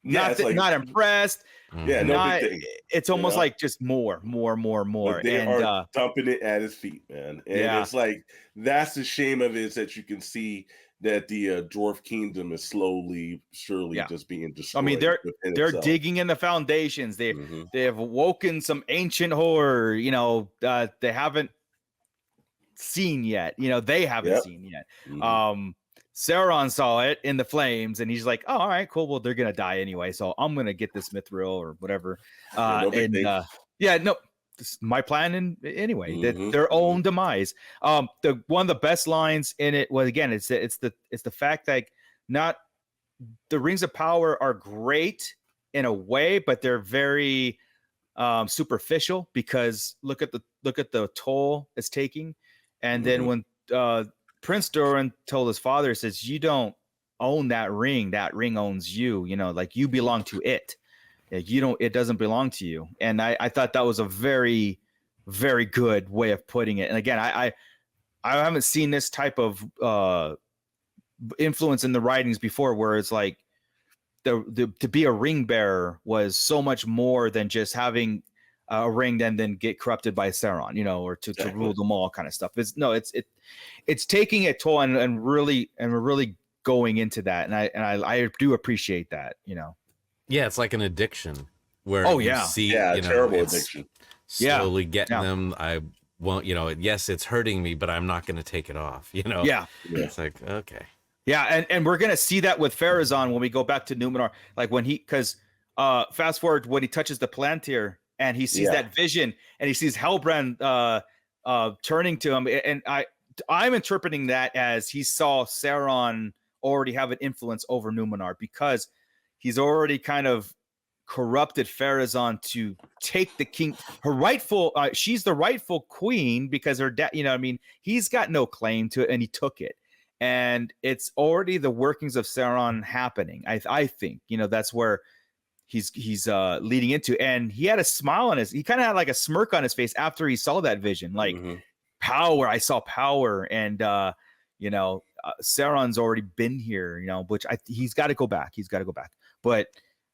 not impressed. Yeah, no big thing. It's almost like just more. But they are dumping it at his feet, man. And it's like, that's the shame of it, is that you can see that the dwarf kingdom is slowly, surely just being destroyed. I mean, they're digging in the foundations. They have awoken some ancient horror. They haven't seen yet. They haven't seen yet. Sauron saw it in the flames, and he's like, "Oh, all right, cool. Well, they're gonna die anyway, so I'm gonna get this mithril or whatever." This is my plan anyway. That their own demise. One of the best lines in it was, again, it's the fact that not the rings of power are great in a way, but they're very superficial, because look at the toll it's taking. And then when Prince Durin told his father, says, "You don't own that ring owns you. Like, you belong to it. It doesn't belong to you." And I thought that was a very, very good way of putting it. And again, I haven't seen this type of influence in the writings before, where it's like to be a ring bearer was so much more than just having a ring and then get corrupted by Sauron, or to rule them all kind of stuff. It's taking a toll and really going into that. And I do appreciate that, Yeah, it's like an addiction where see, terrible addiction. Slowly getting them. I won't, yes, it's hurting me, but I'm not going to take it off. It's like, okay. Yeah, and we're gonna see that with Pharazôn when we go back to Numenor. Like because fast forward when he touches the Palantir and he sees that vision, and he sees Halbrand turning to him, and I'm interpreting that as he saw Sauron already have an influence over Numenor, because he's already kind of corrupted Pharazôn to take the king, her rightful. She's the rightful queen because her dad. He's got no claim to it, and he took it. And it's already the workings of Sauron happening. I think, that's where he's leading into. And he had a smile on he kind of had like a smirk on his face after he saw that vision, like power. I saw power. And, Sauron's already been here, which he's got to go back. But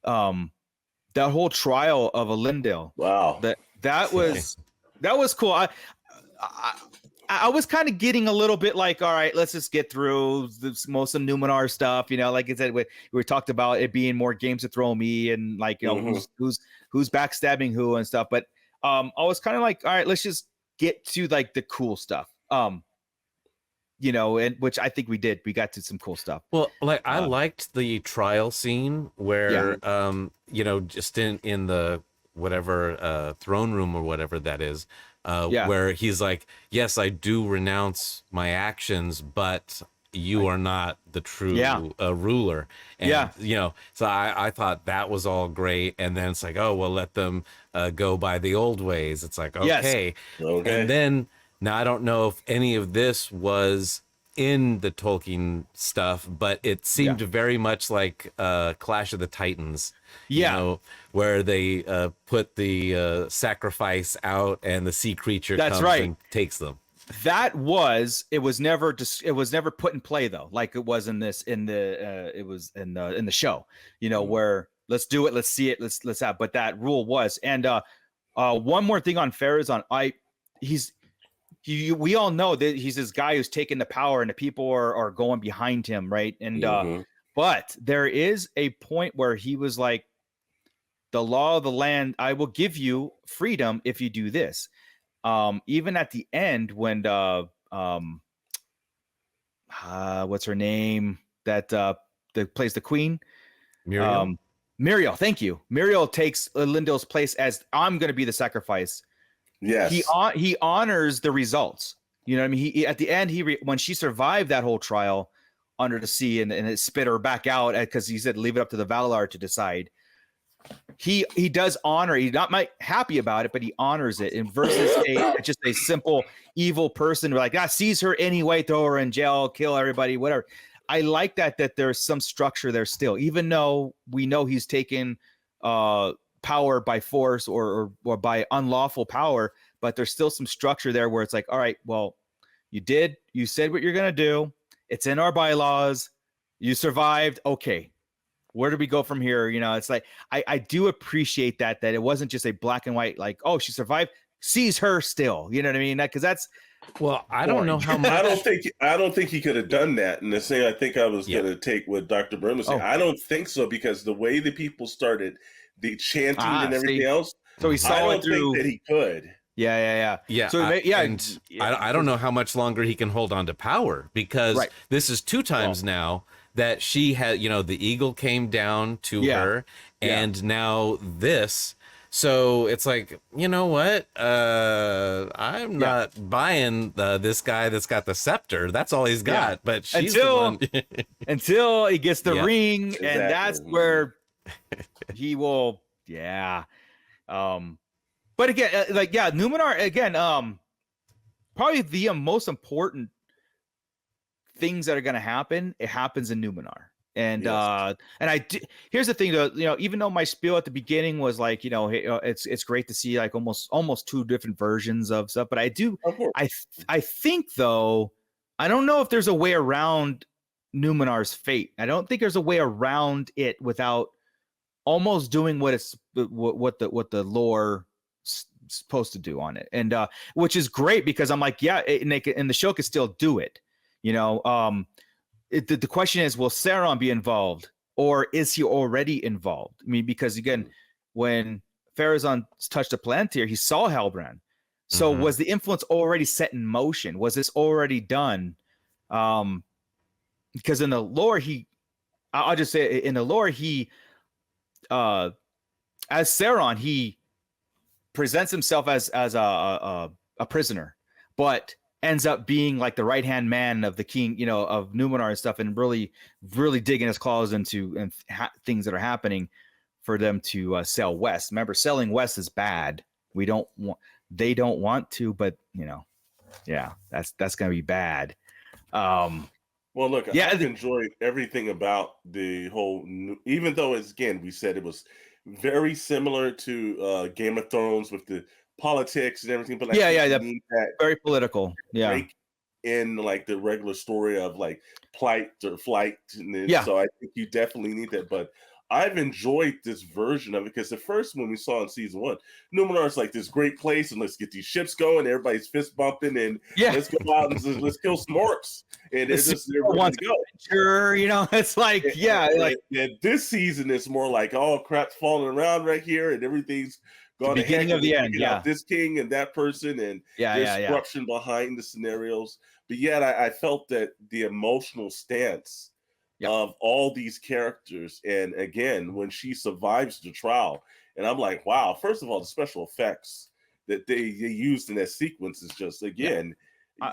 that whole trial of Elendil, wow, that was cool. I was kind of getting a little bit like, all right, let's just get through most of Numenor stuff. Like I said, we talked about it being more Games of Thrones and like, who's backstabbing who and stuff. But I was kind of like, all right, let's just get to like the cool stuff. And which I think we did. We got to some cool stuff. Well, like I liked the trial scene where, just in the whatever throne room or whatever that is, where he's like, yes, I do renounce my actions, but you are not the true ruler. And, so I thought that was all great. And then it's like, oh, well, let them go by the old ways. It's like, okay. And then now I don't know if any of this was in the Tolkien stuff, but it seemed very much like Clash of the Titans, where they put the sacrifice out and the sea creature comes and takes them. It was never put in play though, like it was in the show, where let's do it, let's see it, let's have. But that rule was, and one more thing on Pharazôn, we all know that he's this guy who's taking the power and the people are going behind him, right? And but there is a point where he was like, the law of the land, I will give you freedom if you do this. Even at the end when what's her name that plays the queen? Muriel, thank you. Muriel takes Elendil's place as, I'm going to be the sacrifice. Yes. He honors the results. You know what I mean? He at the end, when she survived that whole trial under the sea and it spit her back out because he said leave it up to the Valar to decide. He does honor. He's not happy about it, but he honors it. And versus just a simple evil person like sees her anyway, throw her in jail, kill everybody, whatever. I like that there's some structure there still, even though we know he's taken power by force or by unlawful power, but there's still some structure there where it's like, all right, well, you said what you're gonna do. It's in our bylaws. You survived. Okay. Where do we go from here? It's like, I do appreciate that it wasn't just a black and white, like, oh, she survived, sees her still, you know what I mean? Because that's, well, I don't know how much. I don't think he could have done that. And the same, I think I was going to take what Dr. Byrne was saying. I don't think so, because the way the people started the chanting and everything else, so he saw it through. Think that he could. Yeah. So I don't know how much longer he can hold on to power, because this is 2 times now that she had, the eagle came down to her, and now this. So it's like, you know what? I'm not buying this guy that's got the scepter. That's all he's got. But she's until he gets the ring, exactly. And that's where he will. Yeah. But again, Numenor again. Probably the most important things that are going to happen. It happens in Numenor. And here's the thing though, even though my spiel at the beginning was like, it's great to see like almost 2 different versions of stuff, but I think though, I don't know if there's a way around Numenor's fate. I don't think there's a way around it without almost doing what the lore supposed to do on it, and which is great, because I'm like, and the show could still do it, the question is, will Sauron be involved, or is he already involved? I mean, because again, when Pharazôn touched the Palantir, he saw Halbrand. So was the influence already set in motion? Was this already done? Because in the lore, I'll just say in the lore, as Sauron, he presents himself as a prisoner, but ends up being like the right-hand man of the king, of Numenor and stuff, and really, really digging his claws into things that are happening for them to sail west. Remember, sailing west is bad. They don't want to, but that's going to be bad. Well, look, I've enjoyed everything about the whole, even though again, we said it was very similar to Game of Thrones with the politics and everything, but like, very political, in like the regular story of like plight or flight. And then, Yeah. so I think you definitely need that. But I've enjoyed this version of it because the first one we saw in season 1, Numenar's like this great place, and let's get these ships going. Everybody's fist bumping, and let's go out and let's kill some orcs. And it's just they're ready to go. Sure, you know, it's like and this season it's more like, oh, crap's falling around right here, and everything's going the beginning of the end. Yeah, this king and that person, and there's corruption behind the scenarios. But yet, I felt that the emotional stance of all these characters, and again, when she survives the trial, and I'm like, wow. First of all, the special effects that they used in that sequence is just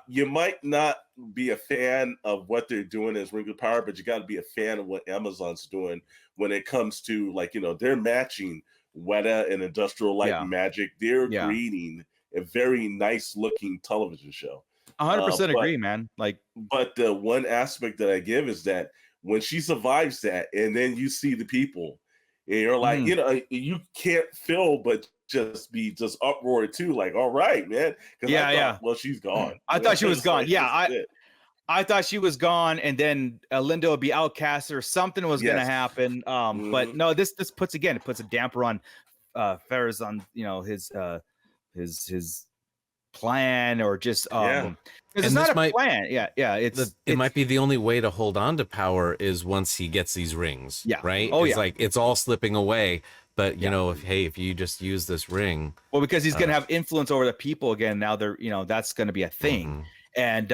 you might not be a fan of what they're doing as Ring of Power, but you got to be a fan of what Amazon's doing when it comes to, like, you know, they're matching Weta and Industrial Light and Magic. They're creating a very nice looking television show. 100% agree, man. Like, but the one aspect that I give is that when she survives that, and then you see the people, and you're like, you know, you can't feel but just be uproar too, like, all right, man. Well, she's gone. I thought she was gone. Like, I thought she was gone, and then Linda would be outcast or something was going to happen. But no, this puts a damper on Ferris, on, you know, his plan, or just it's not a plan. It might be the only way to hold on to power is once he gets these rings. Right. It's like it's all slipping away. But you know, if you just use this ring, well, because he's gonna have influence over the people again. Now they're, you know, that's gonna be a thing, and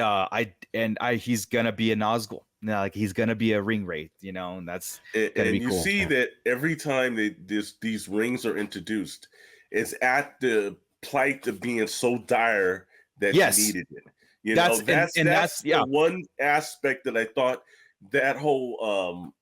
he's gonna be a Nazgul. Now, like, he's gonna be a ring wraith, you know, and that's gonna be cool. You see that every time these rings are introduced, it's at the plight of being so dire that you needed it. You know, that's the one aspect that I thought that whole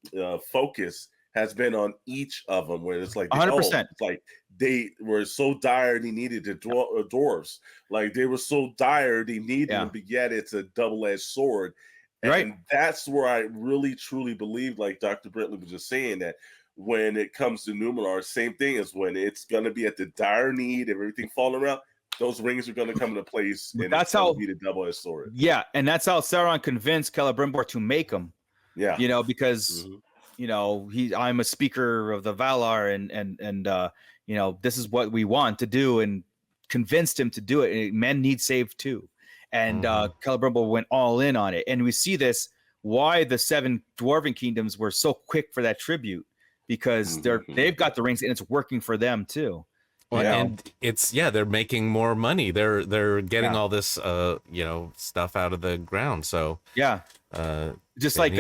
focus has been on each of them, where it's like 100%. It's like they were so dire they needed the dwarves. Like, they were so dire they needed them, but yet it's a double-edged sword. And that's where I really truly believe, like Dr. Brantley was just saying, that when it comes to Numenor, same thing as when it's gonna be at the dire need of everything falling around, those rings are gonna come into place, and that's how be the double-edged sword. Yeah, and that's how Sauron convinced Celebrimbor to make them. Yeah, you know, because you know, I'm a speaker of the Valar, and you know, this is what we want to do, and convinced him to do it. Men need saved too, and Celebrimbor went all in on it, and we see this why the 7 dwarven kingdoms were so quick for that tribute, because they've got the rings and it's working for them too. Well, and it's they're making more money. They're getting all this you know, stuff out of the ground. So just like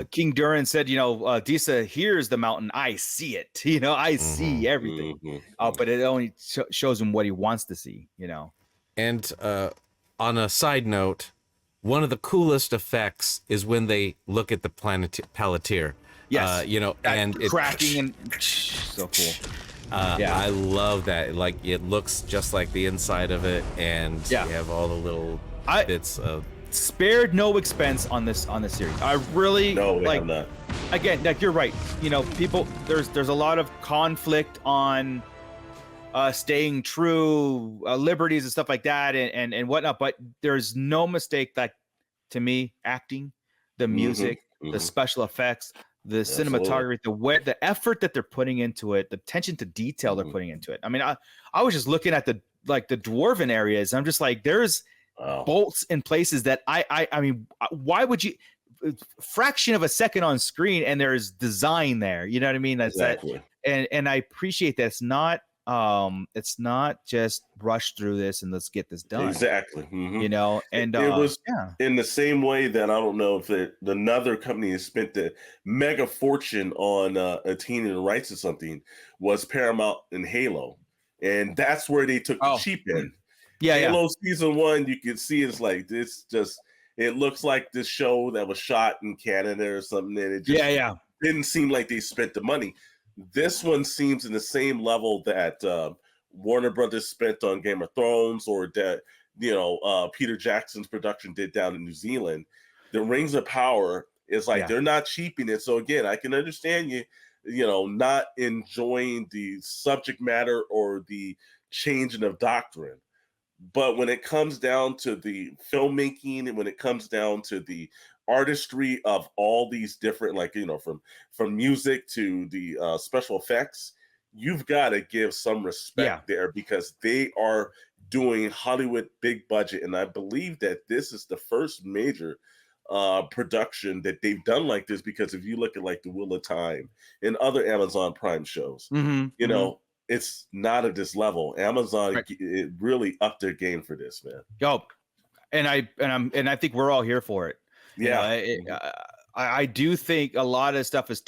King Durin said, you know, Disa hears the mountain, I see it. You know, I see everything. But it only shows him what he wants to see. You know. And on a side note, one of the coolest effects is when they look at the Palantir. Yes, you know, and cracking and so cool. I love that. Like, it looks just like the inside of it, and you have all the little bits of. Spared no expense on this series. I really have not. Again, like, you're right. You know, people, there's a lot of conflict on staying true, liberties and stuff like that, and whatnot. But there's no mistake that, to me, acting, the music, the special effects, the cinematography, the effort that they're putting into it, the attention to detail they're putting into it. I mean, I was just looking at the dwarven areas. I'm just like, there's bolts in places that I mean, why would you? Fraction of a second on screen, and there's design there. You know what I mean? That's exactly. And I appreciate that. It's not just rush through this and let's get this done. Exactly. You know, and it was in the same way that I don't know if another company has spent the mega fortune on attaining the rights to something, was Paramount and Halo, and that's where they took the cheap end. Halo season 1, you can see it's like this. It looks like this show that was shot in Canada or something, and it just didn't seem like they spent the money. This one seems in the same level that Warner Brothers spent on Game of Thrones, or that, you know, Peter Jackson's production did down in New Zealand. The Rings of Power is like they're not cheaping it. So again, I can understand you know, not enjoying the subject matter or the changing of doctrine, But when it comes down to the filmmaking and when it comes down to the artistry of all these different, like, you know, from music to the special effects, you've got to give some respect there, because they are doing Hollywood big budget. And I believe that this is the first major production that they've done like this, because if you look at like The Wheel of Time and other Amazon Prime shows, you know, it's not at this level. Amazon it really upped their game for this, man. Yo, and I think we're all here for it. Yeah, you know, I do think a lot of stuff is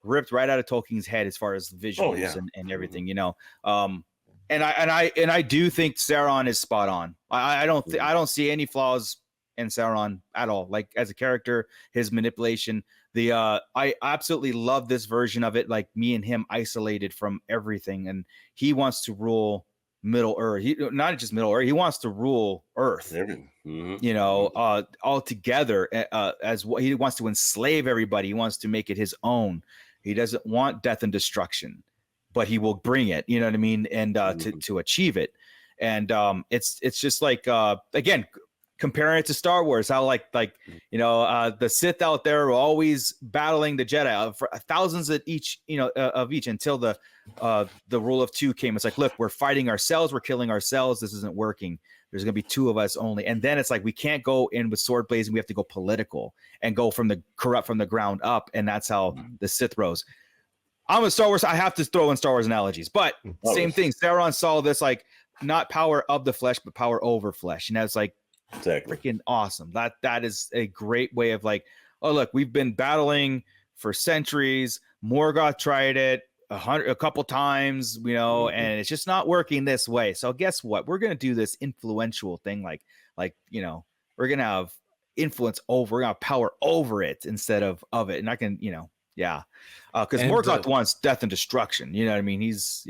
ripped right out of Tolkien's head as far as visuals and everything. You know, and I do think Sauron is spot on. I don't see any flaws in Sauron at all. Like, as a character, his manipulation. I absolutely love this version of it. Like, me and him isolated from everything, and he wants to rule Middle Earth. Not just Middle Earth. He wants to rule Earth. You know, all together. As what he wants to enslave everybody. He wants to make it his own. He doesn't want death and destruction, but he will bring it. You know what I mean? And to achieve it. And it's just like again, comparing it to Star Wars, how like you know, the Sith out there are always battling the Jedi for thousands of each, you know, of each, until the rule of two came. It's like, look, we're fighting ourselves, we're killing ourselves. This isn't working. There's gonna be two of us only. And then it's like, we can't go in with sword blazing. We have to go political and go from the corrupt from the ground up. And that's how the Sith rose. I'm a Star Wars. I have to throw in Star Wars analogies, but same thing. Sauron saw this, like, not power of the flesh, but power over flesh. And that's like, exactly, freaking awesome. That is a great way of like, oh, look, we've been battling for centuries. Morgoth tried it a couple times, you know, and it's just not working this way. So guess what? We're gonna do this influential thing, like you know, we're gonna have influence over, we're gonna have power over it instead of it. And I can, you know, because Morgoth wants death and destruction. You know what I mean? He's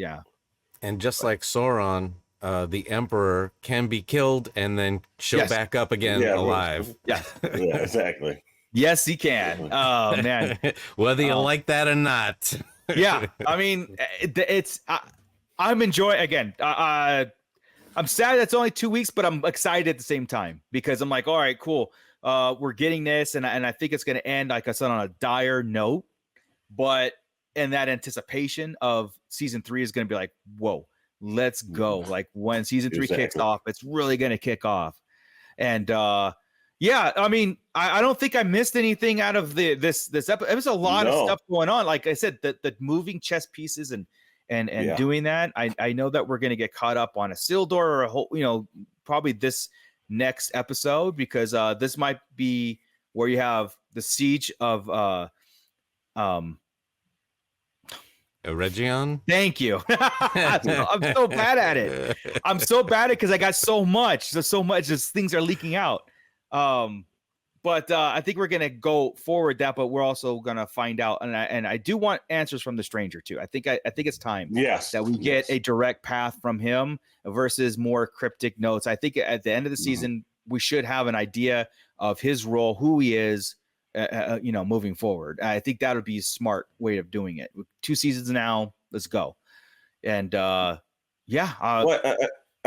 and just like Sauron, the Emperor can be killed and then show back up again alive. Yeah, exactly. Yes, he can. Oh man, whether you like that or not. Yeah, I mean, it's I'm enjoying. Again, I'm sad it's only 2 weeks, but I'm excited at the same time, because I'm like, all right, cool. We're getting this, and I think it's going to end, like I said, on a dire note. But in that anticipation of season 3 is going to be like, whoa. Let's go. Like, when season 3 kicks off, it's really going to kick off. And yeah, I mean, I don't think I missed anything out of this episode. There's a lot of stuff going on. Like I said, the moving chess pieces and doing that. I know that we're going to get caught up on Isildur or a whole, you know, probably this next episode, because this might be where you have the siege of Eregion. Thank you. I'm so bad at it. I'm so bad at it because I got so much. There's so much. Just things are leaking out. But I think we're gonna go forward that. But we're also gonna find out, and I do want answers from the stranger too. I think it's time. That we get a direct path from him versus more cryptic notes. I think at the end of the season we should have an idea of his role, who he is. You know, moving forward, I think that would be a smart way of doing it. 2 seasons now, let's go. And I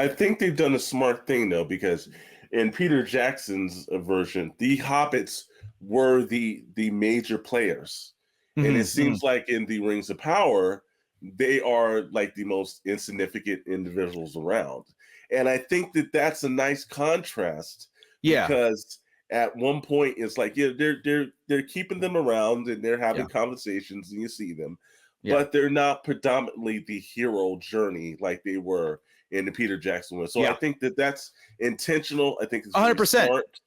think they've done a smart thing though, because in Peter Jackson's version, the hobbits were the major players, and it seems like in the Rings of Power, they are like the most insignificant individuals around. And I think that that's a nice contrast, because at one point it's like, they're keeping them around and they're having conversations and you see them, but they're not predominantly the hero journey like they were in the Peter Jackson one. So I think that that's intentional. I think it's 100%. Smart.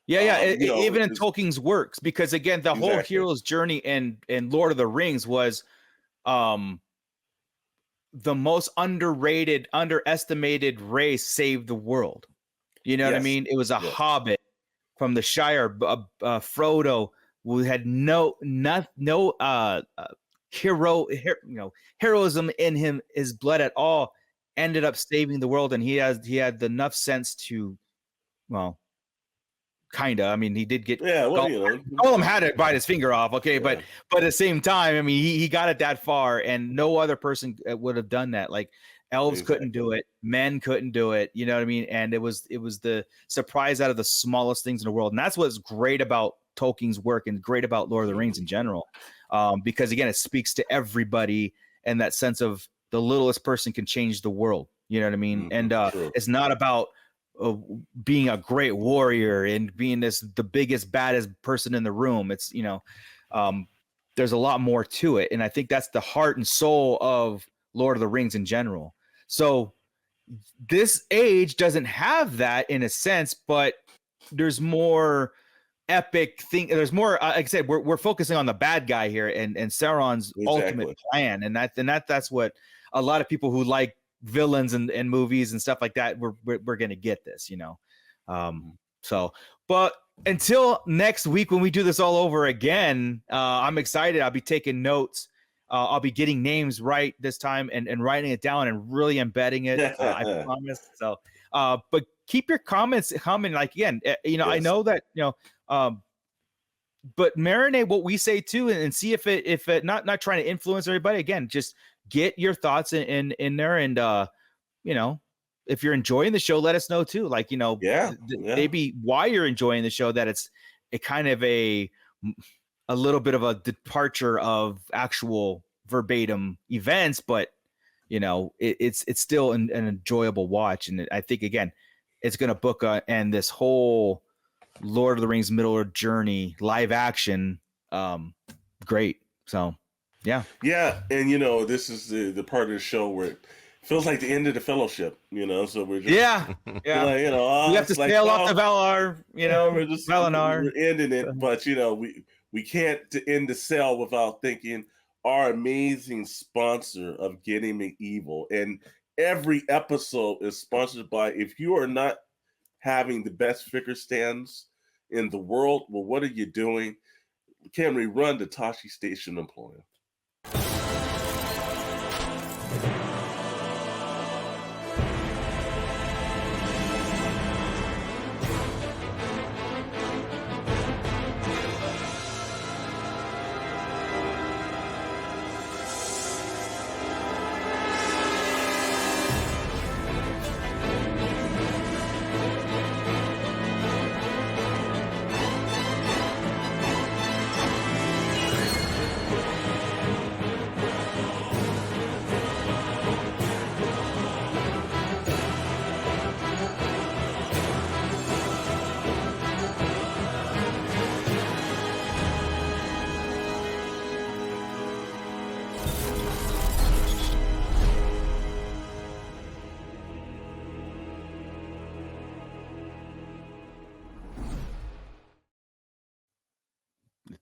Even in Tolkien's works, because again, the whole hero's journey in Lord of the Rings was the most underrated, underestimated race saved the world. You know what I mean? It was a hobbit from the Shire, Frodo, who had no heroism in him, his blood at all, ended up saving the world, and he had enough sense to, well, kinda. I mean, he did get Gollum had to bite his finger off, but at the same time, I mean, he got it that far, and no other person would have done that. Like, Elves couldn't do it. Men couldn't do it. You know what I mean? And it was the surprise out of the smallest things in the world. And that's what's great about Tolkien's work and great about Lord of the Rings in general. Because again, it speaks to everybody and that sense of the littlest person can change the world. You know what I mean? And it's not about being a great warrior and being the biggest, baddest person in the room. It's, there's a lot more to it. And I think that's the heart and soul of Lord of the Rings in general. So this age doesn't have that in a sense, but there's more epic thing. There's more, like I said, we're focusing on the bad guy here and Sauron's ultimate plan. And that's what a lot of people who like villains and movies and stuff like that, we're going to get this, but until next week, when we do this all over again, I'm excited. I'll be taking notes. I'll be getting names right this time and writing it down and really embedding it. I promise. So, but keep your comments coming. Like, again, yes. I know that, but marinate what we say too, and see if it not trying to influence everybody. Again, just get your thoughts in there, and if you're enjoying the show, let us know too. Like, maybe why you're enjoying the show, that it's kind of a little bit of a departure of actual verbatim events, but it's still an enjoyable watch. And I think, again, it's going to book and this whole Lord of the Rings Middle Earth journey live action. Great. So yeah. And this is the part of the show where it feels like the end of the Fellowship, so we're just we have to sail off to Valar, we're just Valinor. We're ending it, but we can't end the sail without thanking our amazing sponsor of Getting Medieval. And every episode is sponsored by, if you are not having the best figure stands in the world, well, what are you doing? Can we run the Tashi Station employer?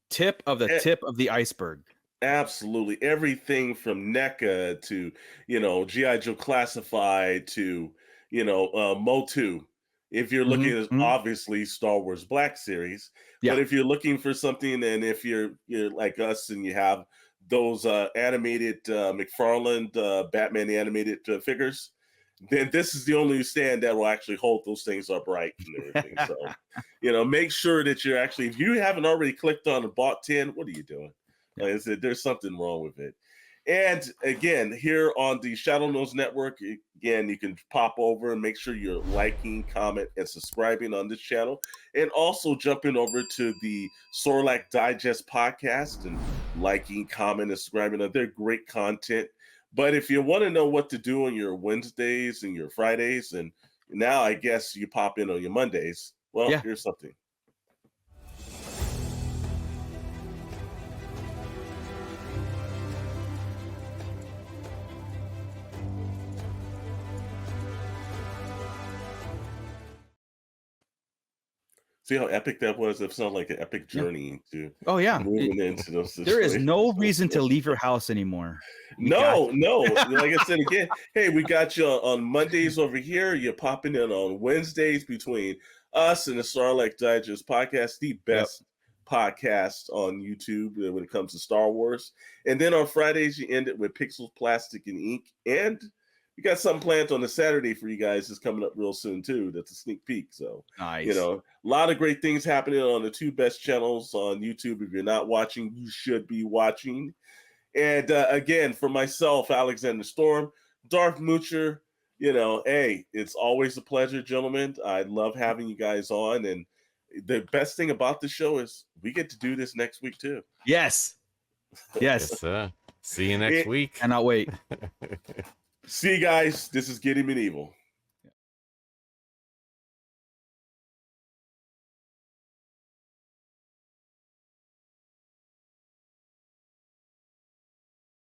Tip of the iceberg. Absolutely. Everything from NECA to, G.I. Joe Classified to, Motu. If you're looking at obviously Star Wars Black Series, but if you're looking for something, and if you're like us and you have those animated McFarlane Batman animated figures, then this is the only stand that will actually hold those things upright and everything. So, make sure that you're actually, if you haven't already clicked on and bought 10, what are you doing? Like I said, there's something wrong with it. And again, here on the Shadow Nose Network, again, you can pop over and make sure you're liking, comment, and subscribing on this channel. And also jumping over to the Sarlacc Digest podcast and liking, comment, and subscribing. They're great content. But if you want to know what to do on your Wednesdays and your Fridays, and now I guess you pop in on your Mondays, well, here's something. See how epic that was? It sounded like an epic journey to moving into those situations. There is no reason to leave your house anymore. No. Like I said again, hey, we got you on Mondays over here. You're popping in on Wednesdays between us and the Sarlacc Digest podcast, the best podcast on YouTube when it comes to Star Wars. And then on Fridays, you end it with Pixels, Plastic, and Ink. And we got something planned on the Saturday for you guys that's coming up real soon too. That's a sneak peek. So nice. A lot of great things happening on the two best channels on YouTube. If you're not watching, you should be watching. And again, for myself, Alexander Storm, Darth Moocher. You know, hey, it's always a pleasure, gentlemen. I love having you guys on, and the best thing about the show is we get to do this next week too. Yes. Yes, see you next week. Cannot wait. See you guys. This is Getting Medieval.